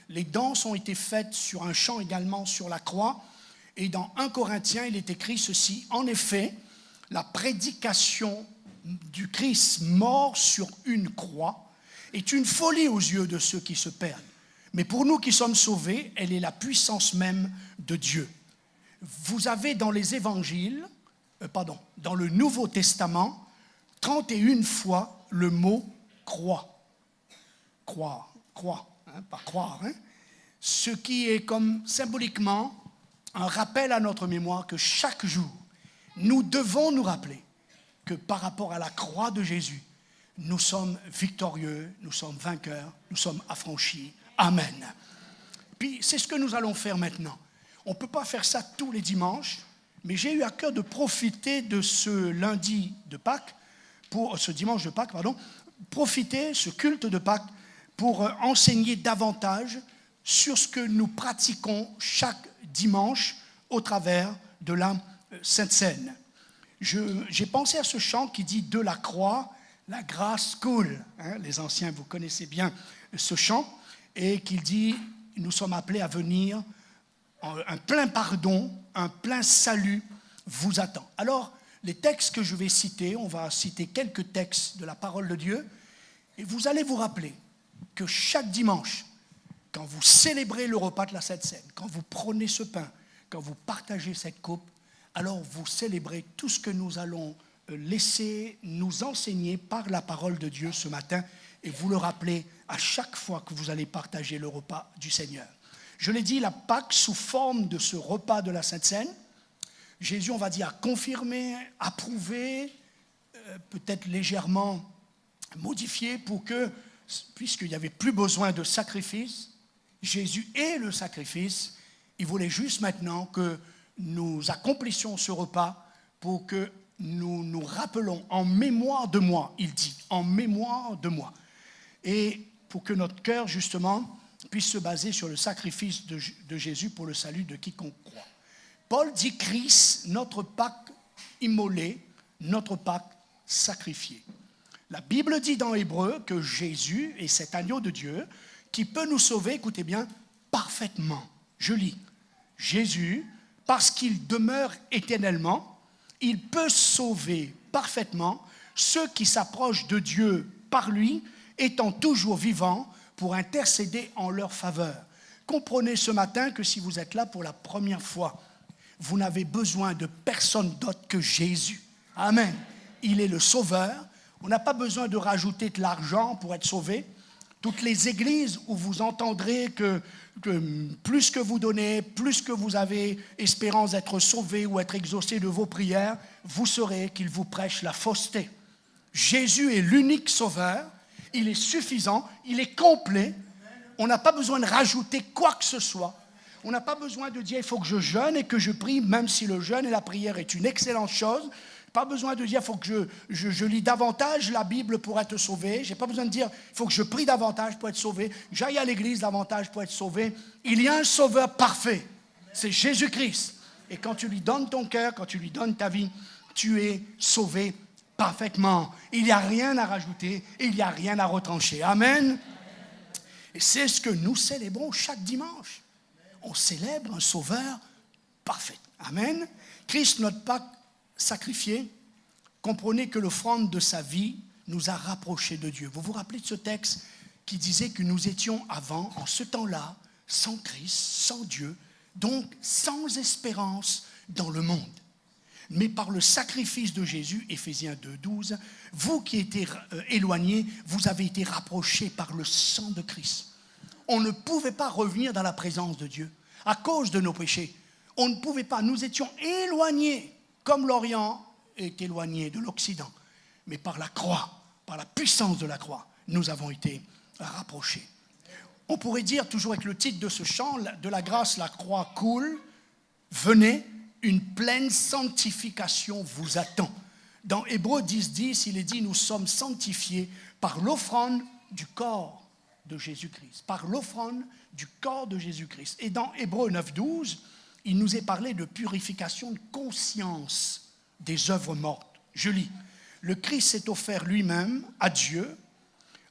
C: les danses ont été faites sur un chant également sur la croix, et dans 1 Corinthiens, il est écrit ceci: en effet, la prédication du Christ mort sur une croix est une folie aux yeux de ceux qui se perdent. Mais pour nous qui sommes sauvés, elle est la puissance même de Dieu. Vous avez dans les évangiles, dans le Nouveau Testament, 31 fois le mot croix. Croire, pas croire. Ce qui est comme symboliquement un rappel à notre mémoire que chaque jour, nous devons nous rappeler que par rapport à la croix de Jésus, nous sommes victorieux, nous sommes vainqueurs, nous sommes affranchis. Amen. Puis c'est ce que nous allons faire maintenant. On ne peut pas faire ça tous les dimanches, mais j'ai eu à cœur de profiter de ce lundi de Pâques, ce dimanche de Pâques, profiter, ce culte de Pâques, pour enseigner davantage sur ce que nous pratiquons chaque dimanche au travers de la Sainte Seine. J'ai pensé à ce chant qui dit « De la croix, la grâce coule ». Les anciens, vous connaissez bien ce chant. Et qu'il dit « Nous sommes appelés à venir, un plein pardon, un plein salut vous attend ». Alors, les textes que je vais citer, on va citer quelques textes de la parole de Dieu, et vous allez vous rappeler que chaque dimanche, quand vous célébrez le repas de la Sainte Seine, quand vous prenez ce pain, quand vous partagez cette coupe, alors vous célébrez tout ce que nous allons laisser nous enseigner par la parole de Dieu ce matin, et vous le rappelez à chaque fois que vous allez partager le repas du Seigneur. Je l'ai dit, la Pâque sous forme de ce repas de la Sainte Seine, Jésus, on va dire, a confirmé, approuvé, peut-être légèrement modifié pour que, puisqu'il n'y avait plus besoin de sacrifice, Jésus est le sacrifice, il voulait juste maintenant que nous accomplissions ce repas pour que nous nous rappelons en mémoire de moi, il dit, en mémoire de moi. Et pour que notre cœur, justement, puisse se baser sur le sacrifice de Jésus pour le salut de quiconque croit. Paul dit Christ, notre Pâque immolé, notre Pâque sacrifié. La Bible dit dans Hébreu que Jésus est cet agneau de Dieu qui peut nous sauver, écoutez bien, parfaitement. Je lis, Jésus, parce qu'il demeure éternellement, il peut sauver parfaitement ceux qui s'approchent de Dieu par lui, étant toujours vivants pour intercéder en leur faveur. Comprenez ce matin que si vous êtes là pour la première fois, vous n'avez besoin de personne d'autre que Jésus. Amen. Il est le sauveur. On n'a pas besoin de rajouter de l'argent pour être sauvé. Toutes les églises où vous entendrez que plus que vous donnez, plus que vous avez espérance d'être sauvé ou être exaucé de vos prières, vous saurez qu'ils vous prêchent la fausseté. Jésus est l'unique sauveur. Il est suffisant, il est complet. On n'a pas besoin de rajouter quoi que ce soit. On n'a pas besoin de dire il faut que je jeûne et que je prie, même si le jeûne et la prière est une excellente chose. Pas besoin de dire il faut que je lis davantage la Bible pour être sauvé. Je n'ai pas besoin de dire il faut que je prie davantage pour être sauvé. J'aille à l'église davantage pour être sauvé. Il y a un sauveur parfait. C'est Jésus-Christ. Et quand tu lui donnes ton cœur, quand tu lui donnes ta vie, tu es sauvé parfaitement. Il n'y a rien à rajouter, il n'y a rien à retrancher. Amen. Et c'est ce que nous célébrons chaque dimanche. On célèbre un sauveur parfait. Amen. Christ, notre Pâque sacrifié, comprenez que l'offrande de sa vie nous a rapprochés de Dieu. Vous vous rappelez de ce texte qui disait que nous étions avant, en ce temps-là, sans Christ, sans Dieu, donc sans espérance dans le monde. Mais par le sacrifice de Jésus, Éphésiens 2:12, vous qui étiez éloignés, vous avez été rapprochés par le sang de Christ. On ne pouvait pas revenir dans la présence de Dieu à cause de nos péchés. On ne pouvait pas, nous étions éloignés, comme l'Orient est éloigné de l'Occident. Mais par la croix, par la puissance de la croix, nous avons été rapprochés. On pourrait dire, toujours avec le titre de ce chant, de la grâce, la croix coule, venez, une pleine sanctification vous attend. Dans Hébreux 10:10, il est dit, nous sommes sanctifiés par l'offrande du corps de Jésus-Christ. Par l'offrande du corps de Jésus-Christ. Et dans Hébreux 9:12, il nous est parlé de purification de conscience des œuvres mortes. Je lis, le Christ s'est offert lui-même à Dieu.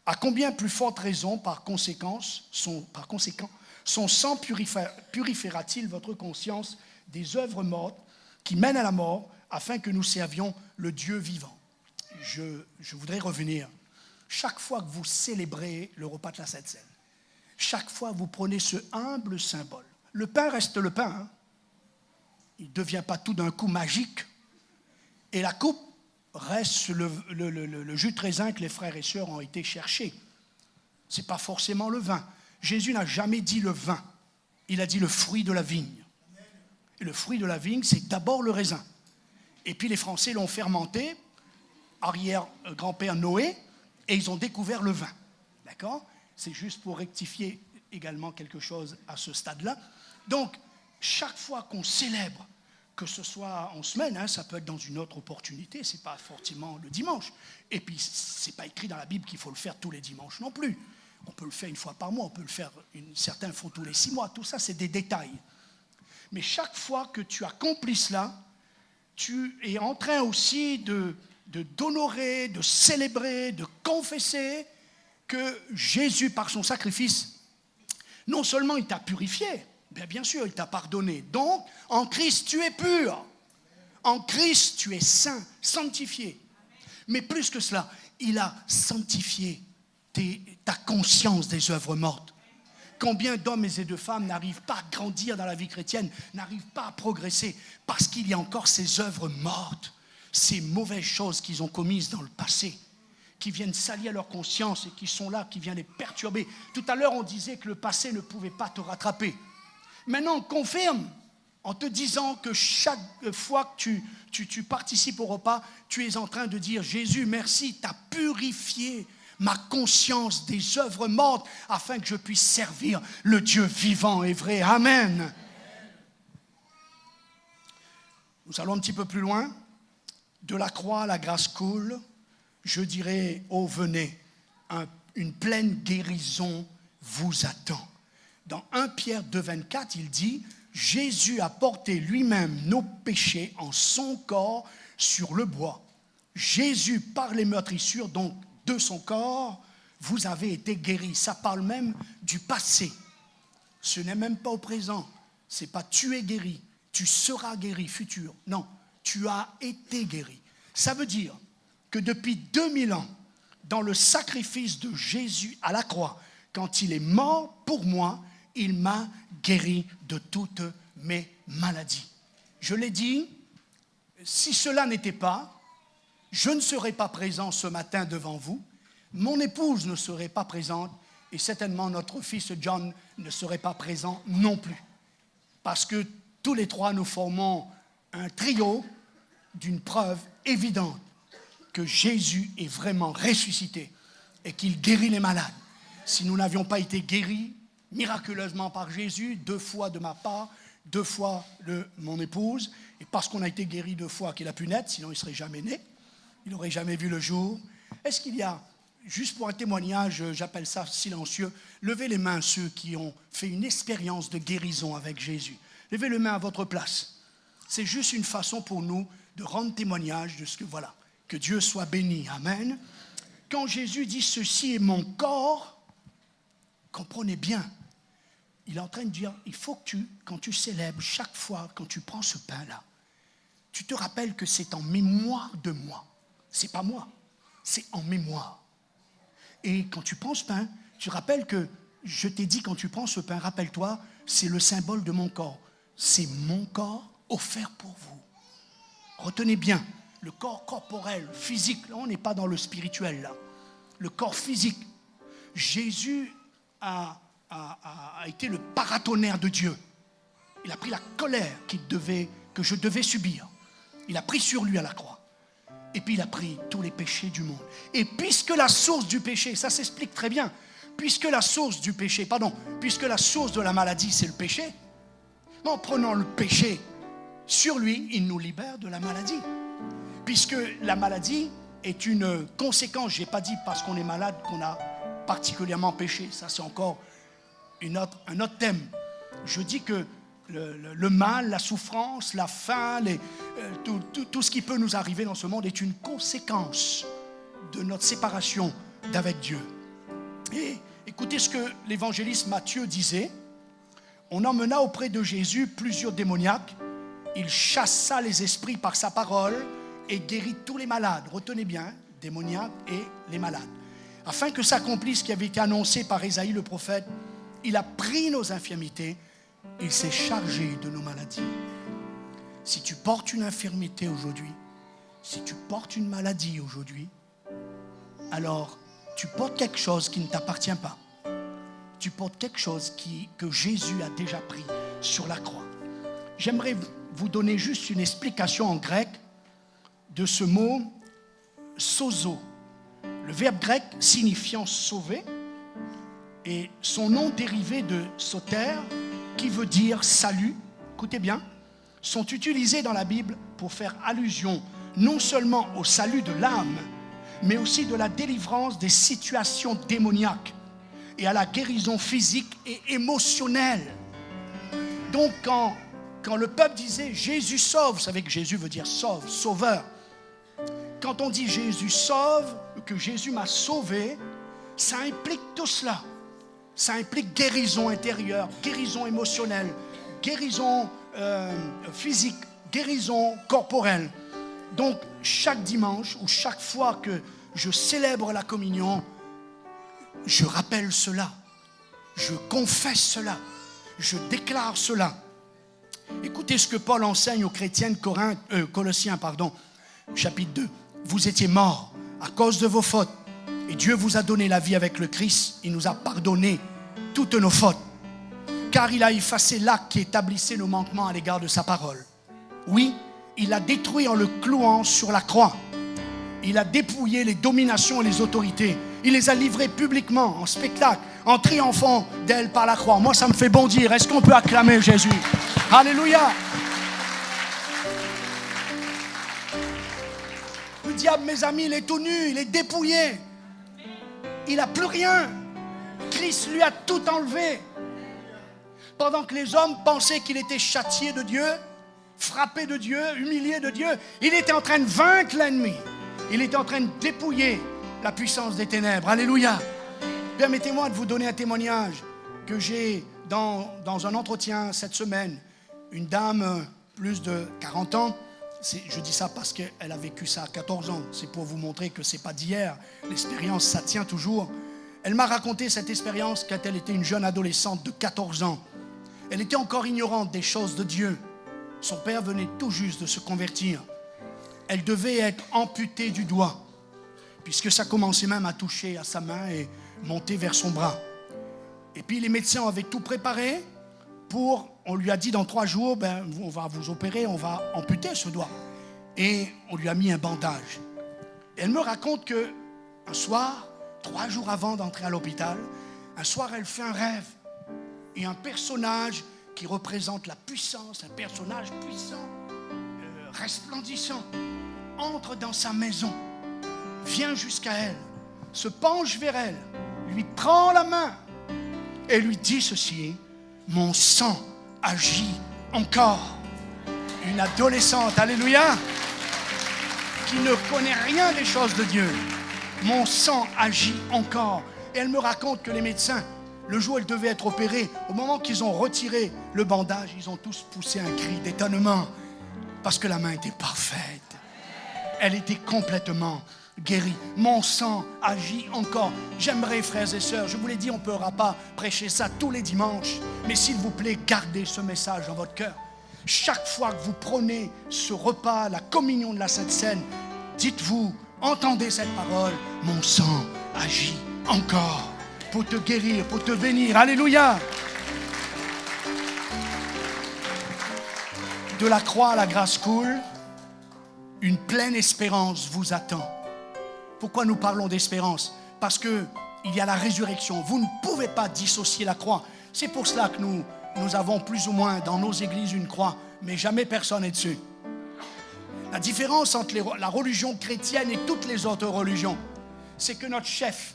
C: À combien plus forte raison, par conséquent, son sang purifiera-t-il votre conscience des œuvres mortes qui mènent à la mort, afin que nous servions le Dieu vivant. Je voudrais revenir. Chaque fois que vous célébrez le repas de la Sainte Seine, chaque fois que vous prenez ce humble symbole, le pain reste le pain, hein? Il ne devient pas tout d'un coup magique, et la coupe reste le jus de raisin que les frères et sœurs ont été chercher. Ce n'est pas forcément le vin. Jésus n'a jamais dit le vin, il a dit le fruit de la vigne. Et le fruit de la vigne, c'est d'abord le raisin. Et puis les Français l'ont fermenté, arrière-grand-père Noé, et ils ont découvert le vin. D'accord ? C'est juste pour rectifier également quelque chose à ce stade-là. Donc, chaque fois qu'on célèbre, que ce soit en semaine, hein, ça peut être dans une autre opportunité, ce n'est pas forcément le dimanche. Et puis, ce n'est pas écrit dans la Bible qu'il faut le faire tous les dimanches non plus. On peut le faire une fois par mois, on peut le faire, certains font tous les 6 mois, tout ça, c'est des détails. Mais chaque fois que tu accomplis cela, tu es en train aussi d'honorer, de célébrer, de confesser que Jésus, par son sacrifice, non seulement il t'a purifié, bien sûr, il t'a pardonné. Donc, en Christ, tu es pur. En Christ, tu es saint, sanctifié. Mais plus que cela, il a sanctifié ta conscience des œuvres mortes. Combien d'hommes et de femmes n'arrivent pas à grandir dans la vie chrétienne, n'arrivent pas à progresser, parce qu'il y a encore ces œuvres mortes, ces mauvaises choses qu'ils ont commises dans le passé, qui viennent salir leur conscience et qui sont là, qui viennent les perturber. Tout à l'heure, on disait que le passé ne pouvait pas te rattraper. Maintenant, on confirme en te disant que chaque fois que tu participes au repas, tu es en train de dire « Jésus, merci, tu as purifié ma conscience des œuvres mortes afin que je puisse servir le Dieu vivant et vrai. » Amen. Nous allons un petit peu plus loin. De la croix, la grâce coule. Je dirais, oh venez, une pleine guérison vous attend. Dans 1 Pierre 2,24, il dit, Jésus a porté lui-même nos péchés en son corps sur le bois. Jésus, par les meurtrissures, donc de son corps, vous avez été guéris. Ça parle même du passé. Ce n'est même pas au présent. Ce n'est pas tu es guéri, tu seras guéri, futur. Non, tu as été guéri. Ça veut dire que depuis 2000 ans, dans le sacrifice de Jésus à la croix, quand il est mort pour moi, il m'a guéri de toutes mes maladies. Je l'ai dit, si cela n'était pas, je ne serais pas présent ce matin devant vous, mon épouse ne serait pas présente et certainement notre fils John ne serait pas présent non plus. Parce que tous les trois nous formons un trio d'une preuve évidente que Jésus est vraiment ressuscité et qu'il guérit les malades. Si nous n'avions pas été guéris miraculeusement par Jésus, 2 fois de ma part, 2 fois de mon épouse, et parce qu'on a été guéri 2 fois qu'il a pu naître, sinon il ne serait jamais né, il n'aurait jamais vu le jour. Est-ce qu'il y a, juste pour un témoignage, j'appelle ça silencieux, levez les mains ceux qui ont fait une expérience de guérison avec Jésus. Levez les mains à votre place. C'est juste une façon pour nous de rendre témoignage de ce que, voilà, que Dieu soit béni. Amen. Quand Jésus dit « Ceci est mon corps », comprenez bien, il est en train de dire, il faut que quand tu célèbres, chaque fois, quand tu prends ce pain-là, tu te rappelles que c'est en mémoire de moi. C'est pas moi, c'est en mémoire. Et quand tu prends ce pain, tu rappelles que, je t'ai dit, quand tu prends ce pain, rappelle-toi, c'est le symbole de mon corps. C'est mon corps offert pour vous. Retenez bien, le corps corporel, physique, là on n'est pas dans le spirituel là. Le corps physique. Jésus a été le paratonnerre de Dieu. Il a pris la colère que je devais subir. Il a pris sur lui à la croix. Et puis il a pris tous les péchés du monde. Et puisque la source du péché, ça s'explique très bien, puisque la source de la maladie c'est le péché, en prenant le péché sur lui, il nous libère de la maladie. Puisque la maladie est une conséquence, je n'ai pas dit parce qu'on est malade qu'on a particulièrement péché, ça c'est encore un autre thème. Je dis que le mal, la souffrance, la faim, tout ce qui peut nous arriver dans ce monde est une conséquence de notre séparation d'avec Dieu. Et écoutez ce que l'évangéliste Matthieu disait. On emmena auprès de Jésus plusieurs démoniaques. Il chassa les esprits par sa parole et guérit tous les malades. Retenez bien, démoniaques et les malades. Afin que s'accomplisse ce qui avait été annoncé par Ésaïe le prophète, il a pris nos infirmités, il s'est chargé de nos maladies. Si tu portes une infirmité aujourd'hui, si tu portes une maladie aujourd'hui, alors tu portes quelque chose qui ne t'appartient pas. Tu portes quelque chose que Jésus a déjà pris sur la croix. J'aimerais vous donner juste une explication en grec de ce mot sozo. Le verbe grec signifiant sauver et son nom dérivé de soter, qui veut dire salut, écoutez bien, sont utilisés dans la Bible pour faire allusion non seulement au salut de l'âme, mais aussi de la délivrance des situations démoniaques et à la guérison physique et émotionnelle. Donc quand le peuple disait Jésus sauve, vous savez que Jésus veut dire sauve, sauveur. Quand on dit Jésus sauve, que Jésus m'a sauvé, ça implique tout cela. Ça implique guérison intérieure, guérison émotionnelle, guérison physique, guérison corporelle. Donc chaque dimanche ou chaque fois que je célèbre la communion, je rappelle cela, je confesse cela, je déclare cela. Écoutez ce que Paul enseigne aux chrétiens de Colossiens, chapitre 2. Vous étiez morts à cause de vos fautes et Dieu vous a donné la vie avec le Christ. Il nous a pardonné toutes nos fautes, car il a effacé l'acte qui établissait nos manquements à l'égard de sa parole. Oui, il l'a détruit en le clouant sur la croix. Il a dépouillé les dominations et les autorités. Il les a livrées publiquement, en spectacle, en triomphant d'elles par la croix. Moi, ça me fait bondir. Est-ce qu'on peut acclamer Jésus? Alléluia! Le diable, mes amis, il est tout nu, il est dépouillé. Il n'a plus rien. Christ lui a tout enlevé. Pendant que les hommes pensaient qu'il était châtié de Dieu, frappé de Dieu, humilié de Dieu, il était en train de vaincre l'ennemi. Il était en train de dépouiller la puissance des ténèbres. Alléluia. Permettez-moi de vous donner un témoignage que j'ai dans un entretien cette semaine. Une dame, plus de 40 ans, je dis ça parce qu'elle a vécu ça à 14 ans. C'est pour vous montrer que ce n'est pas d'hier. L'expérience, ça tient toujours. Elle m'a raconté cette expérience quand elle était une jeune adolescente de 14 ans. Elle était encore ignorante des choses de Dieu. Son père venait tout juste de se convertir. Elle devait être amputée du doigt, puisque ça commençait même à toucher à sa main et monter vers son bras. Et puis les médecins avaient tout préparé on lui a dit dans 3 jours, on va vous opérer, on va amputer ce doigt. Et on lui a mis un bandage. Elle me raconte que un soir, 3 jours avant d'entrer à l'hôpital, un soir elle fait un rêve. Et un personnage qui représente la puissance, un personnage puissant, resplendissant, entre dans sa maison, vient jusqu'à elle, se penche vers elle, lui prend la main et lui dit ceci: mon sang agit encore. une adolescente, alléluia, qui ne connaît rien des choses de Dieu. Mon sang agit encore. Et elle me raconte que les médecins, le jour où elle devait être opérée, au moment qu'ils ont retiré le bandage, ils ont tous poussé un cri d'étonnement parce que la main était parfaite. Elle était complètement guérie. Mon sang agit encore. J'aimerais, frères et sœurs, je vous l'ai dit, on ne pourra pas prêcher ça tous les dimanches, mais s'il vous plaît, gardez ce message dans votre cœur. Chaque fois que vous prenez ce repas, la communion de la Sainte Seine, dites-vous, entendez cette parole, mon sang agit encore pour te guérir, pour te bénir. Alléluia. De la croix à la grâce coule, une pleine espérance vous attend. Pourquoi nous parlons d'espérance? Parce qu'il y a la résurrection. Vous ne pouvez pas dissocier la croix. C'est pour cela que nous avons plus ou moins dans nos églises une croix, mais jamais personne n'est dessus. La différence entre la religion chrétienne et toutes les autres religions, c'est que notre chef,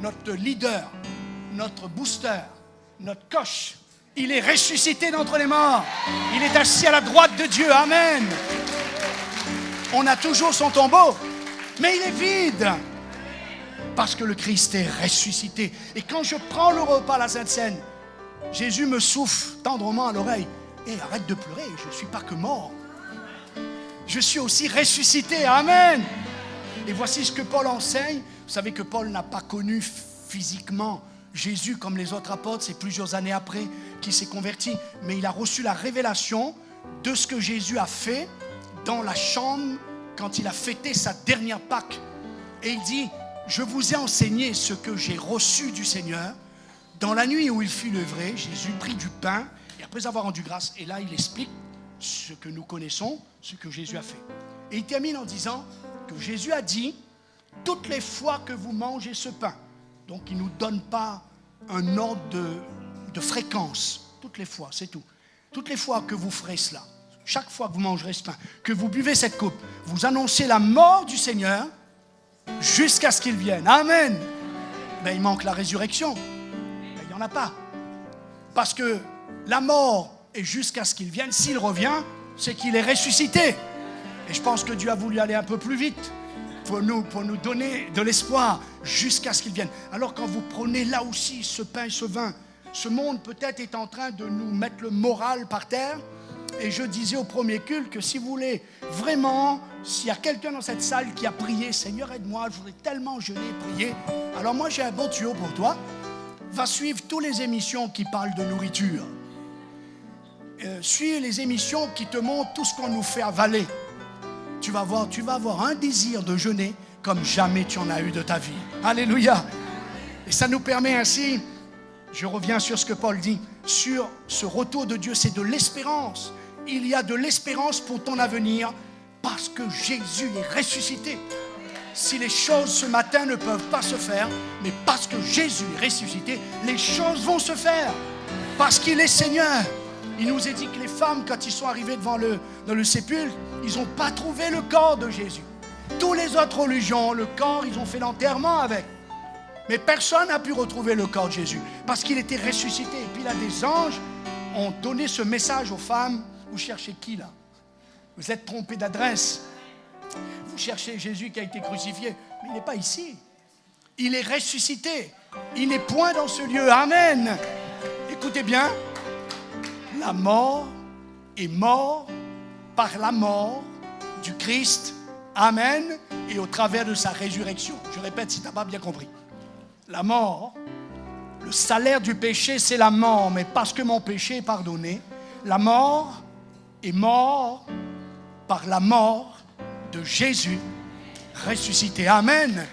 C: notre leader, notre booster, notre coach, il est ressuscité d'entre les morts. Il est assis à la droite de Dieu. Amen. On a toujours son tombeau, mais il est vide. Parce que le Christ est ressuscité. Et quand je prends le repas à la Sainte Seine, Jésus me souffle tendrement à l'oreille. Arrête de pleurer, je ne suis pas que mort. Je suis aussi ressuscité. Amen. Et voici ce que Paul enseigne. Vous savez que Paul n'a pas connu physiquement Jésus comme les autres apôtres. C'est plusieurs années après qu'il s'est converti. Mais il a reçu la révélation de ce que Jésus a fait dans la chambre quand il a fêté sa dernière Pâque. Et il dit, je vous ai enseigné ce que j'ai reçu du Seigneur. Dans la nuit où il fut levé, Jésus prit du pain et après avoir rendu grâce, et là il explique ce que nous connaissons, ce que Jésus a fait. Et il termine en disant que Jésus a dit, toutes les fois que vous mangez ce pain, donc il ne nous donne pas un ordre de fréquence, toutes les fois, c'est tout. Toutes les fois que vous ferez cela, chaque fois que vous mangerez ce pain, que vous buvez cette coupe, vous annoncez la mort du Seigneur jusqu'à ce qu'il vienne. Amen. Mais il manque la résurrection. Mais il n'y en a pas. Parce que la mort est jusqu'à ce qu'il vienne. S'il revient, c'est qu'il est ressuscité. Et je pense que Dieu a voulu aller un peu plus vite pour nous donner de l'espoir jusqu'à ce qu'il vienne. Alors quand vous prenez là aussi ce pain et ce vin, ce monde peut-être est en train de nous mettre le moral par terre. Et je disais au premier culte que si vous voulez vraiment, s'il y a quelqu'un dans cette salle qui a prié, Seigneur aide-moi, je voudrais tellement jeûner et prier, alors moi j'ai un bon tuyau pour toi. Va suivre toutes les émissions qui parlent de nourriture. Suis les émissions qui te montrent tout ce qu'on nous fait avaler. Tu vas avoir un désir de jeûner comme jamais tu en as eu de ta vie. Alléluia. Et ça nous permet ainsi, je reviens sur ce que Paul dit, sur ce retour de Dieu, c'est de l'espérance. Il y a de l'espérance pour ton avenir parce que Jésus est ressuscité. Si les choses ce matin ne peuvent pas se faire, mais parce que Jésus est ressuscité, les choses vont se faire. Parce qu'il est Seigneur. Il nous a dit que les femmes, quand ils sont arrivés dans le sépulcre, ils n'ont pas trouvé le corps de Jésus. Toutes les autres religions, le corps, ils ont fait l'enterrement avec. Mais personne n'a pu retrouver le corps de Jésus parce qu'il était ressuscité. Et puis là, des anges ont donné ce message aux femmes. Vous cherchez qui là? Vous êtes trompés d'adresse. Vous cherchez Jésus qui a été crucifié. Mais il n'est pas ici. Il est ressuscité. Il n'est point dans ce lieu. Amen. Écoutez bien. La mort est mort par la mort du Christ. Amen. Et au travers de sa résurrection. Je répète si tu n'as pas bien compris. La mort, le salaire du péché, c'est la mort. Mais parce que mon péché est pardonné, la mort est mort par la mort de Jésus ressuscité. Amen.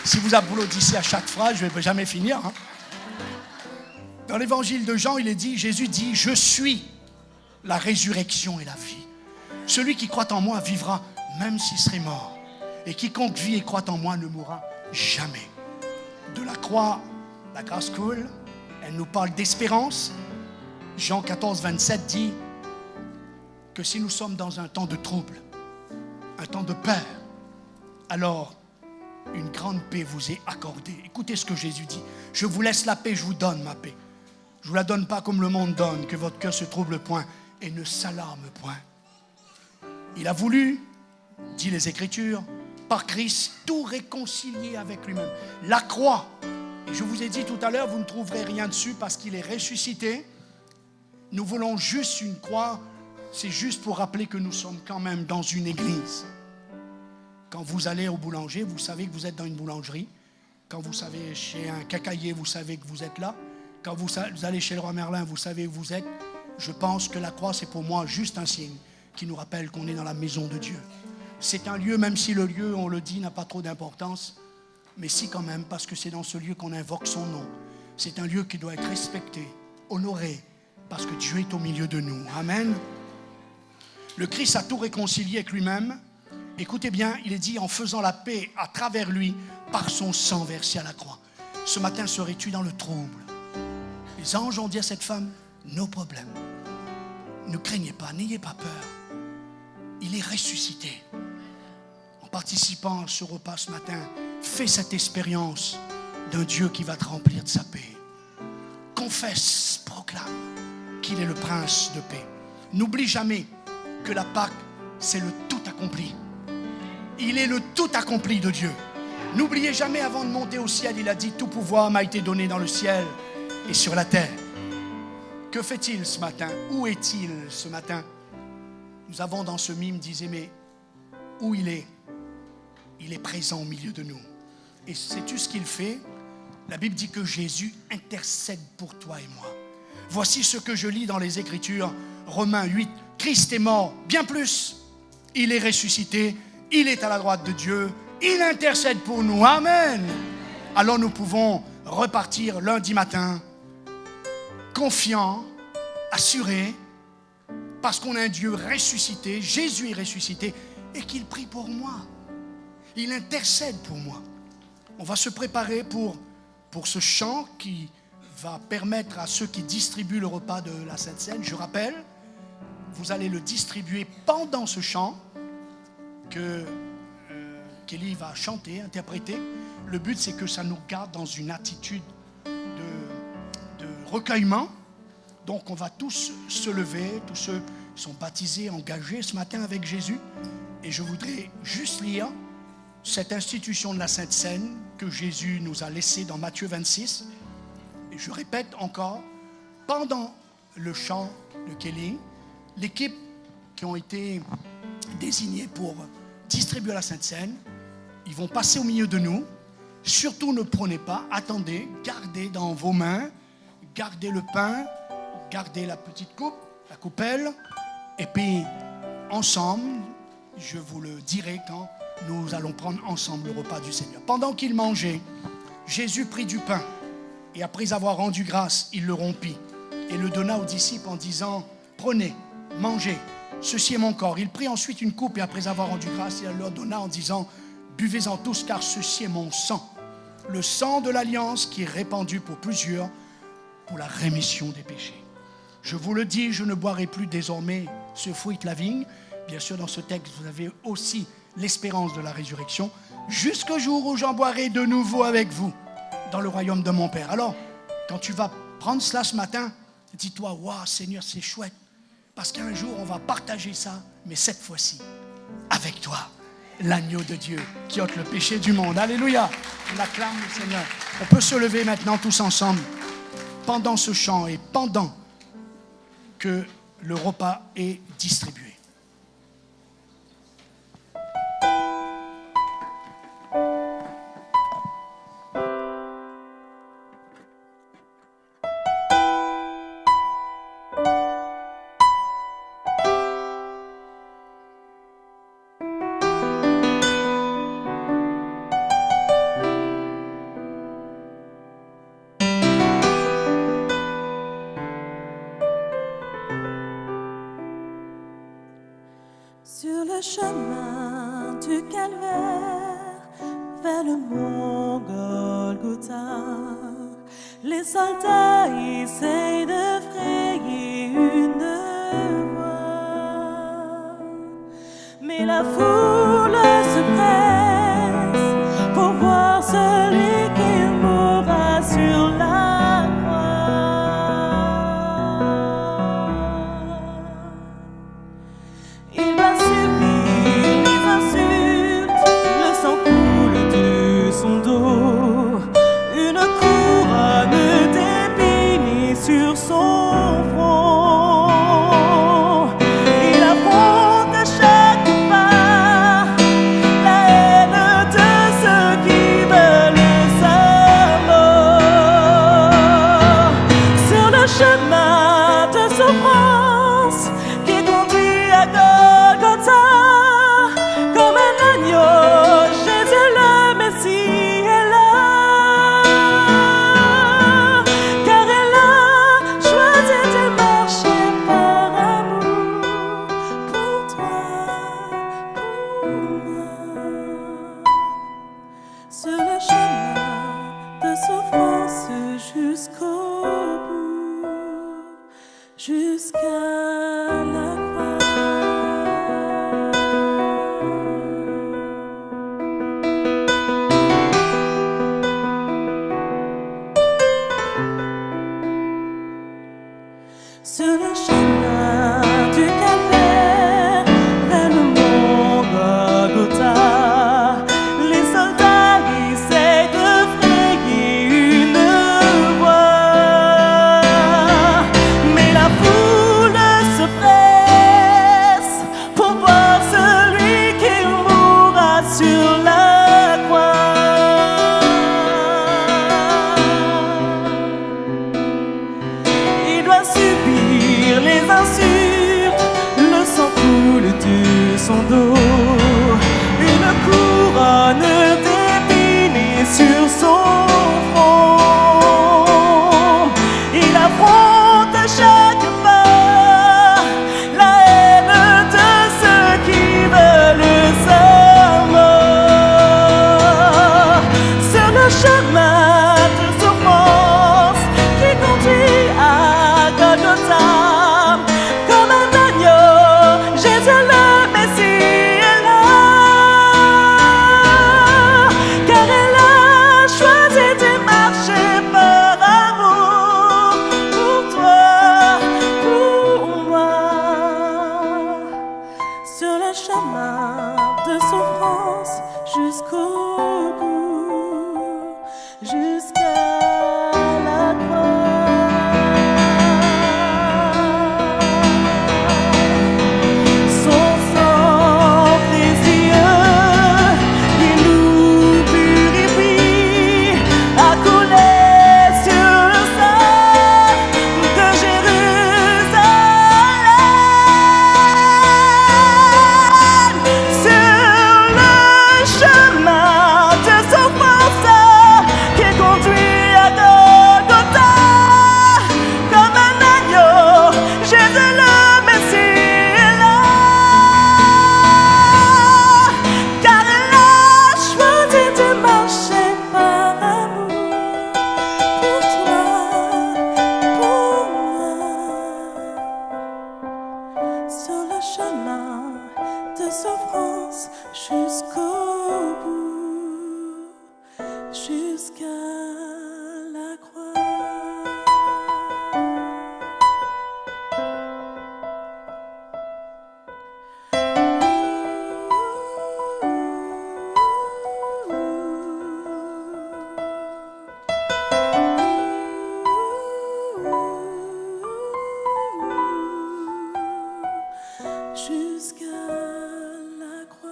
C: Si vous applaudissez à chaque phrase, je ne vais jamais finir. Hein. Dans l'évangile de Jean, il est dit, Jésus dit, je suis la résurrection et la vie. Celui qui croit en moi vivra même s'il serait mort. Et quiconque vit et croit en moi ne mourra jamais. De la croix, la grâce coule. Elle nous parle d'espérance. Jean 14, 27 dit que si nous sommes dans un temps de trouble, un temps de peur, alors une grande paix vous est accordée. Écoutez ce que Jésus dit. Je vous laisse la paix, je vous donne ma paix. Je ne vous la donne pas comme le monde donne, que votre cœur se trouble point et ne s'alarme point. Il a voulu, dit les Écritures, par Christ, tout réconcilier avec lui-même. La croix, et je vous ai dit tout à l'heure, vous ne trouverez rien dessus parce qu'il est ressuscité. Nous voulons juste une croix, c'est juste pour rappeler que nous sommes quand même dans une église. Quand vous allez au boulanger, vous savez que vous êtes dans une boulangerie. Quand vous savez chez un cacaillier, vous savez que vous êtes là. Quand vous allez chez le roi Merlin, vous savez où vous êtes. Je pense que la croix, c'est pour moi juste un signe qui nous rappelle qu'on est dans la maison de Dieu. C'est un lieu, même si le lieu, on le dit, n'a pas trop d'importance, mais si quand même, parce que c'est dans ce lieu qu'on invoque son nom. C'est un lieu qui doit être respecté, honoré, parce que Dieu est au milieu de nous. Amen. Le Christ a tout réconcilié avec lui-même. Écoutez bien, il est dit en faisant la paix à travers lui par son sang versé à la croix. Ce matin, serais-tu dans le trouble? Les anges ont dit à cette femme, nos problèmes. Ne craignez pas, n'ayez pas peur. Il est ressuscité. En participant à ce repas ce matin, fais cette expérience d'un Dieu qui va te remplir de sa paix. Confesse, proclame qu'il est le prince de paix. N'oublie jamais que la Pâque, c'est le tout accompli. Il est le tout accompli de Dieu. N'oubliez jamais, avant de monter au ciel, il a dit, tout pouvoir m'a été donné dans le ciel et sur la terre. Que fait-il ce matin? Où est-il ce matin? Nous avons dans ce mime, disait, mais où il est présent au milieu de nous. Et sais-tu ce qu'il fait? La Bible dit que Jésus intercède pour toi et moi. Voici ce que je lis dans les Écritures, Romains 8. Christ est mort, bien plus. Il est ressuscité, il est à la droite de Dieu, il intercède pour nous. Amen. Alors nous pouvons repartir lundi matin, confiants, assurés, parce qu'on a un Dieu ressuscité, Jésus est ressuscité, et qu'il prie pour moi. Il intercède pour moi. On va se préparer pour ce chant qui va permettre à ceux qui distribuent le repas de la Sainte Seine. Je rappelle, vous allez le distribuer pendant ce chant que Kelly va chanter, interpréter. Le but, c'est que ça nous garde dans une attitude de recueillement. Donc, on va tous se lever, tous ceux qui sont baptisés, engagés ce matin avec Jésus. Et je voudrais juste lire cette institution de la Sainte Seine que Jésus nous a laissée dans Matthieu 26. Et je répète encore, pendant le chant de Kelly, l'équipe qui ont été désignés pour distribuer la Sainte Seine, ils vont passer au milieu de nous. Surtout ne prenez pas, attendez, gardez dans vos mains, gardez le pain, gardez la petite coupe, la coupelle, et puis ensemble, je vous le dirai quand nous allons prendre ensemble le repas du Seigneur. Pendant qu'ils mangeaient, Jésus prit du pain, et après avoir rendu grâce, il le rompit, et le donna aux disciples en disant, prenez, mangez, ceci est mon corps. Il prit ensuite une coupe, et après avoir rendu grâce, il leur donna en disant, buvez-en tous, car ceci est mon sang, le sang de l'alliance qui est répandu pour plusieurs, pour la rémission des péchés. Je vous le dis, je ne boirai plus désormais ce fruit de la vigne. Bien sûr, dans ce texte, vous avez aussi l'espérance de la résurrection, jusqu'au jour où j'en boirai de nouveau avec vous dans le royaume de mon Père. Alors, quand tu vas prendre cela ce matin, dis-toi, waouh, Seigneur, c'est chouette, parce qu'un jour, on va partager ça, mais cette fois-ci, avec toi, l'agneau de Dieu qui ôte le péché du monde. Alléluia, on acclame le Seigneur. On peut se lever maintenant tous ensemble, pendant ce chant et pendant que le repas est distribué.
A: Sur le chemin du calvaire, vers le mont Golgotha, les soldats essayent de frayer une voie, mais la foule se presse pour voir celui qui mourra sur la croix.
D: son dos, une couronne d'épines est sur son front. Il affronte à chaque pas la haine de ceux qui veulent sa mort. Sur le chemin de souffrance qui conduit à Golgotha, comme un agneau, Jésus le Messie est là, car elle a choisi de marcher par amour pour toi, pour moi. Sur le chemin de souffrance jusqu'au bout, jusqu'à la croix. Son sang précieux qui nous purifie a coulé sur le sol de Jérusalem. Sur le chemin de souffrance qui conduit à Golgotha, comme un agneau, Jésus le Messie est là, car elle a choisi de marcher par amour pour toi, pour moi. Sur le chemin de souffrance jusqu'au bout, jusqu'à la croix. Jusqu'à la croix.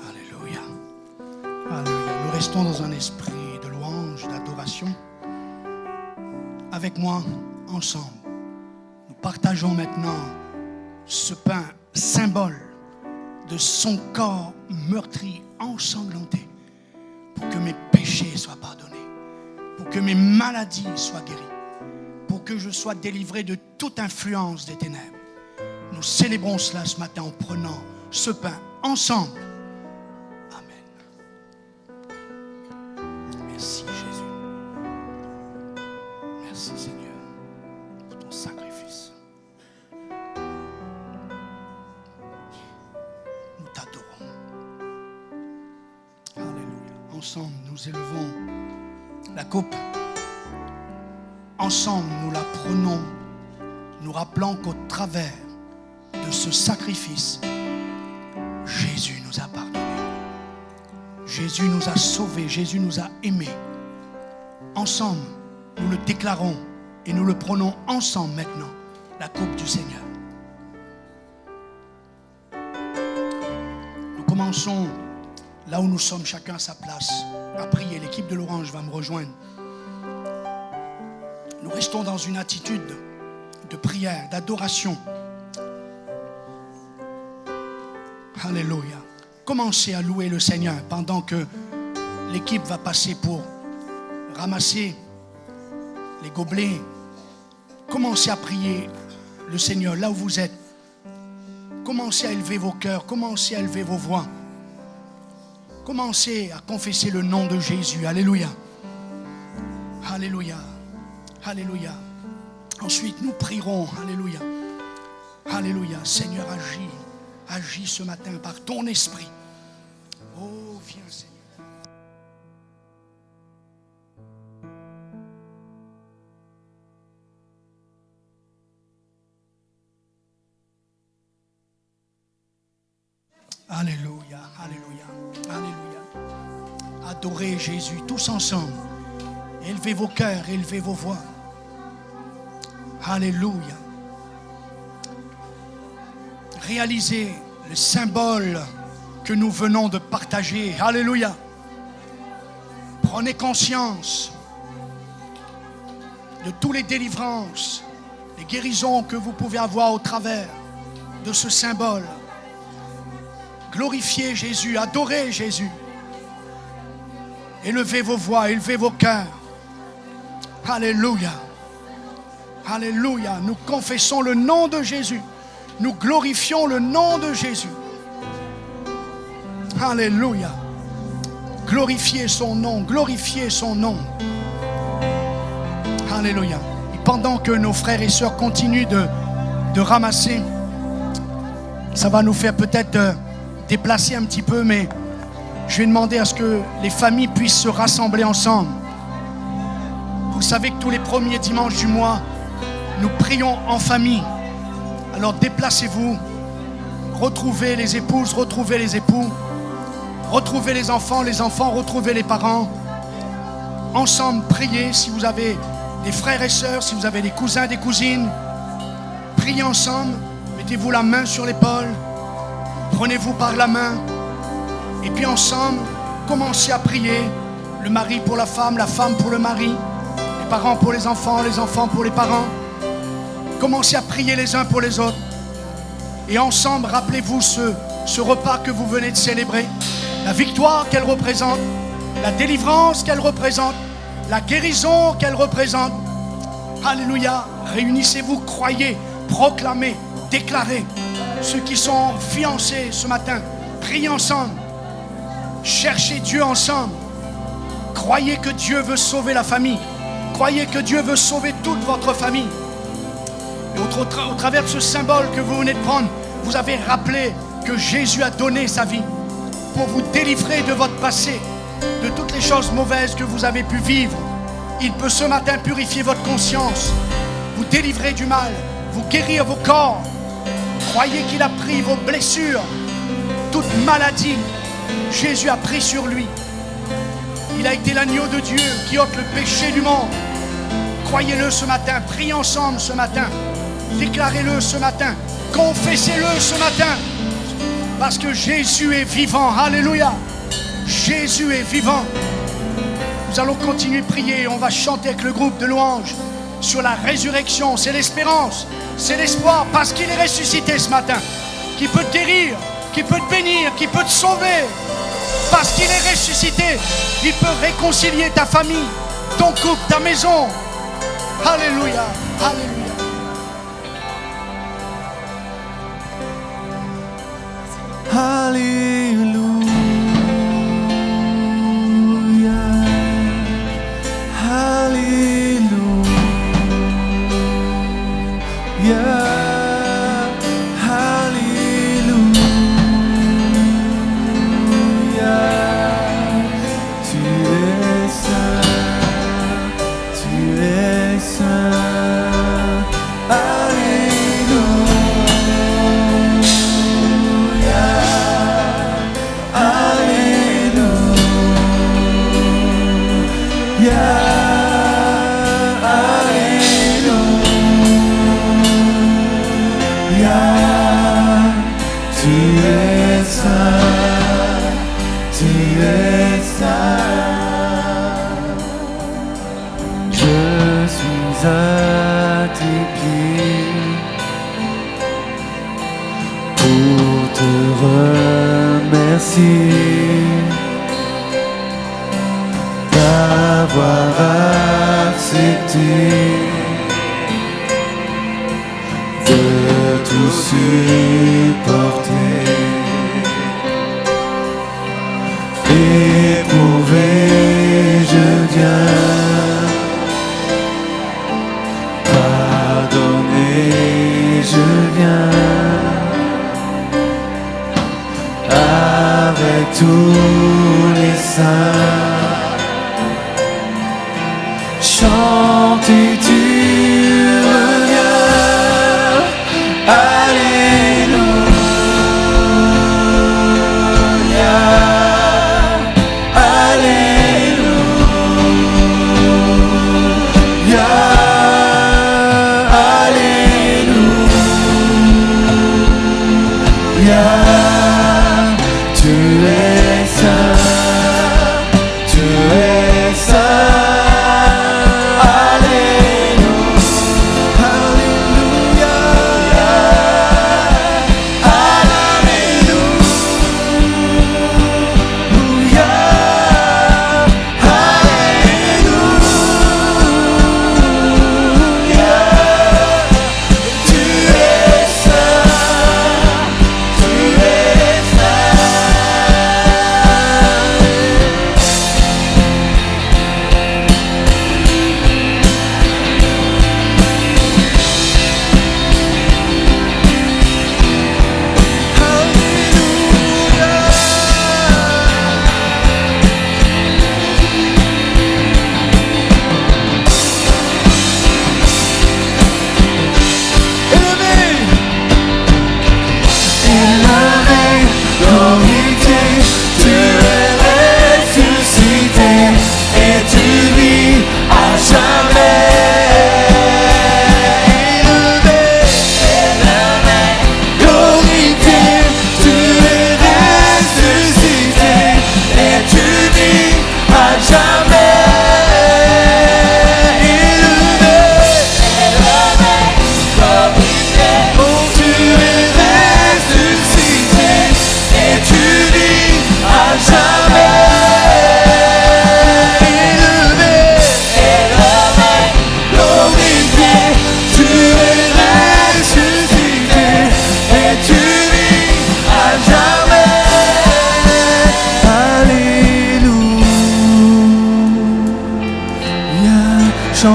C: Alléluia. Alléluia. Nous restons dans un esprit de louange, d'adoration. Avec moi, ensemble, nous partageons maintenant ce pain, symbole de son corps meurtri, ensanglanté, pour que mes péchés soient pardonnés, pour que mes maladies soient guéries, pour que je sois délivré de toute influence des ténèbres. Nous célébrons cela ce matin en prenant ce pain ensemble. Amen. Merci Jésus. Merci Seigneur pour ton sacrifice. Nous t'adorons. Alléluia. Ensemble, nous élevons la coupe. Ensemble, nous la prenons, nous rappelant qu'au travers de ce sacrifice, Jésus nous a pardonnés. Jésus nous a sauvés, Jésus nous a aimés. Ensemble, nous le déclarons et nous le prenons ensemble maintenant, la coupe du Seigneur. Nous commençons là où nous sommes, chacun à sa place, à prier. L'équipe de l'Orange va me rejoindre. Nous restons dans une attitude de prière, d'adoration. Alléluia. Commencez à louer le Seigneur pendant que l'équipe va passer pour ramasser les gobelets. Commencez à prier le Seigneur là où vous êtes. Commencez à élever vos cœurs, commencez à élever vos voix. Commencez à confesser le nom de Jésus. Alléluia. Alléluia. Alléluia. Ensuite, nous prierons. Alléluia. Alléluia. Seigneur, agis. Agis ce matin par ton esprit. Oh, viens Seigneur. Alléluia, alléluia, alléluia. Adorez Jésus tous ensemble. Élevez vos cœurs, élevez vos voix. Alléluia. Réalisez le symbole que nous venons de partager. Alléluia. Prenez conscience de toutes les délivrances, les guérisons que vous pouvez avoir au travers de ce symbole. Glorifiez Jésus, adorez Jésus. Élevez vos voix, élevez vos cœurs. Alléluia. Alléluia. Nous confessons le nom de Jésus. Nous glorifions le nom de Jésus. Alléluia. Glorifiez son nom, glorifiez son nom. Alléluia. Et pendant que nos frères et sœurs continuent de ramasser, ça va nous faire peut-être déplacer un petit peu, mais je vais demander à ce que les familles puissent se rassembler ensemble. Vous savez que tous les premiers dimanches du mois, nous prions en famille. Alors déplacez-vous, retrouvez les épouses, retrouvez les époux, retrouvez les enfants, retrouvez les parents. Ensemble, priez. Si vous avez des frères et sœurs, si vous avez des cousins, des cousines, priez ensemble. Mettez-vous la main sur l'épaule, prenez-vous par la main, et puis ensemble, commencez à prier. Le mari pour la femme pour le mari, les parents pour les enfants pour les parents. Commencez à prier les uns pour les autres. Et ensemble, rappelez-vous ce repas que vous venez de célébrer, la victoire qu'elle représente, la délivrance qu'elle représente, la guérison qu'elle représente. Alléluia. Réunissez-vous, croyez, proclamez, déclarez. Ceux qui sont fiancés ce matin, priez ensemble. Cherchez Dieu ensemble. Croyez que Dieu veut sauver la famille. Croyez que Dieu veut sauver toute votre famille. Et au travers de ce symbole que vous venez de prendre, vous avez rappelé que Jésus a donné sa vie pour vous délivrer de votre passé, de toutes les choses mauvaises que vous avez pu vivre. Il peut ce matin purifier votre conscience, vous délivrer du mal, vous guérir vos corps. Croyez qu'il a pris vos blessures, toute maladie. Jésus a pris sur lui. Il a été l'agneau de Dieu qui ôte le péché du monde. Croyez-le ce matin, priez ensemble ce matin, déclarez-le ce matin, confessez-le ce matin, parce que Jésus est vivant. Alléluia. Jésus est vivant. Nous allons continuer de prier. On va chanter avec le groupe de louanges sur la résurrection. C'est l'espérance, c'est l'espoir, parce qu'il est ressuscité ce matin, qui peut te guérir, qui peut te bénir, qui peut te sauver. Parce qu'il est ressuscité, il peut réconcilier ta famille, ton couple, ta maison. Alléluia, alléluia.
D: Tu es saint, Alléluia.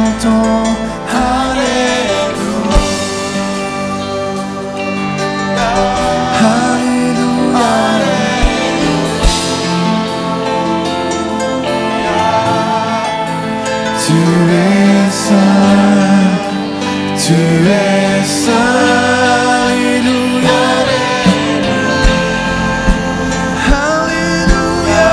D: chantons Alléluia. Alléluia. Tu es saint, tu es saint. Alléluia. Alléluia.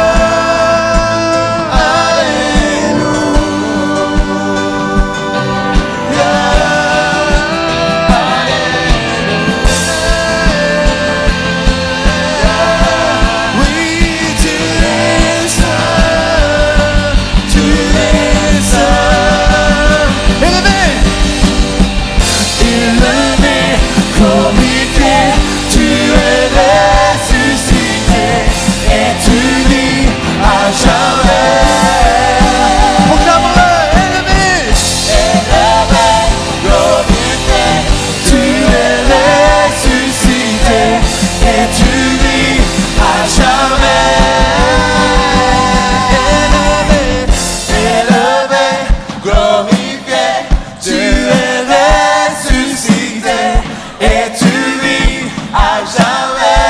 D: Oui, tu es saint, tu es saint. Élevé, glorifié, tu es ressuscité et tu vis à jamais. Proclame-le, élevé, glorifié, tu es ressuscité et tu vis à jamais. Élevé, glorifié, tu es ressuscité et tu vis à jamais.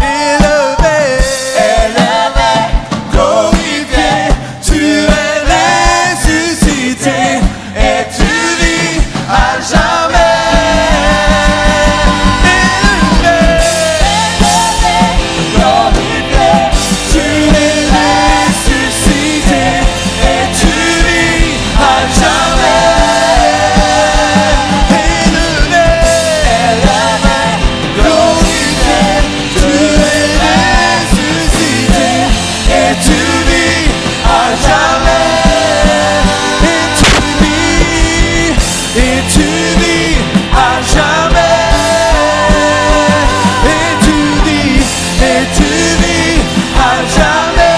D: Élevé, glorifié, tu es ressuscité et tu vis à jamais. Glorifié, tu es ressuscité et tu vis à jamais. Glorifié, tu es ressuscité et tu vis à jamais. Et tu vis à jamais. Et tu vis à jamais.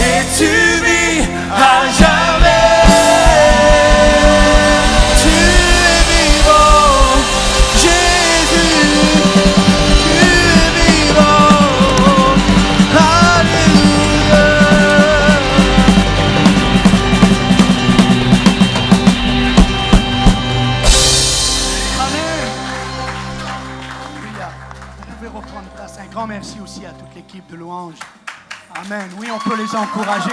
D: Et tu vis à jamais. Tu es vivant, Jésus. Tu es vivant. Alléluia.
C: Alléluia. Vous pouvez reprendre place. Un grand merci aussi à toute l'équipe de louange. Amen. Oui, on peut les encourager.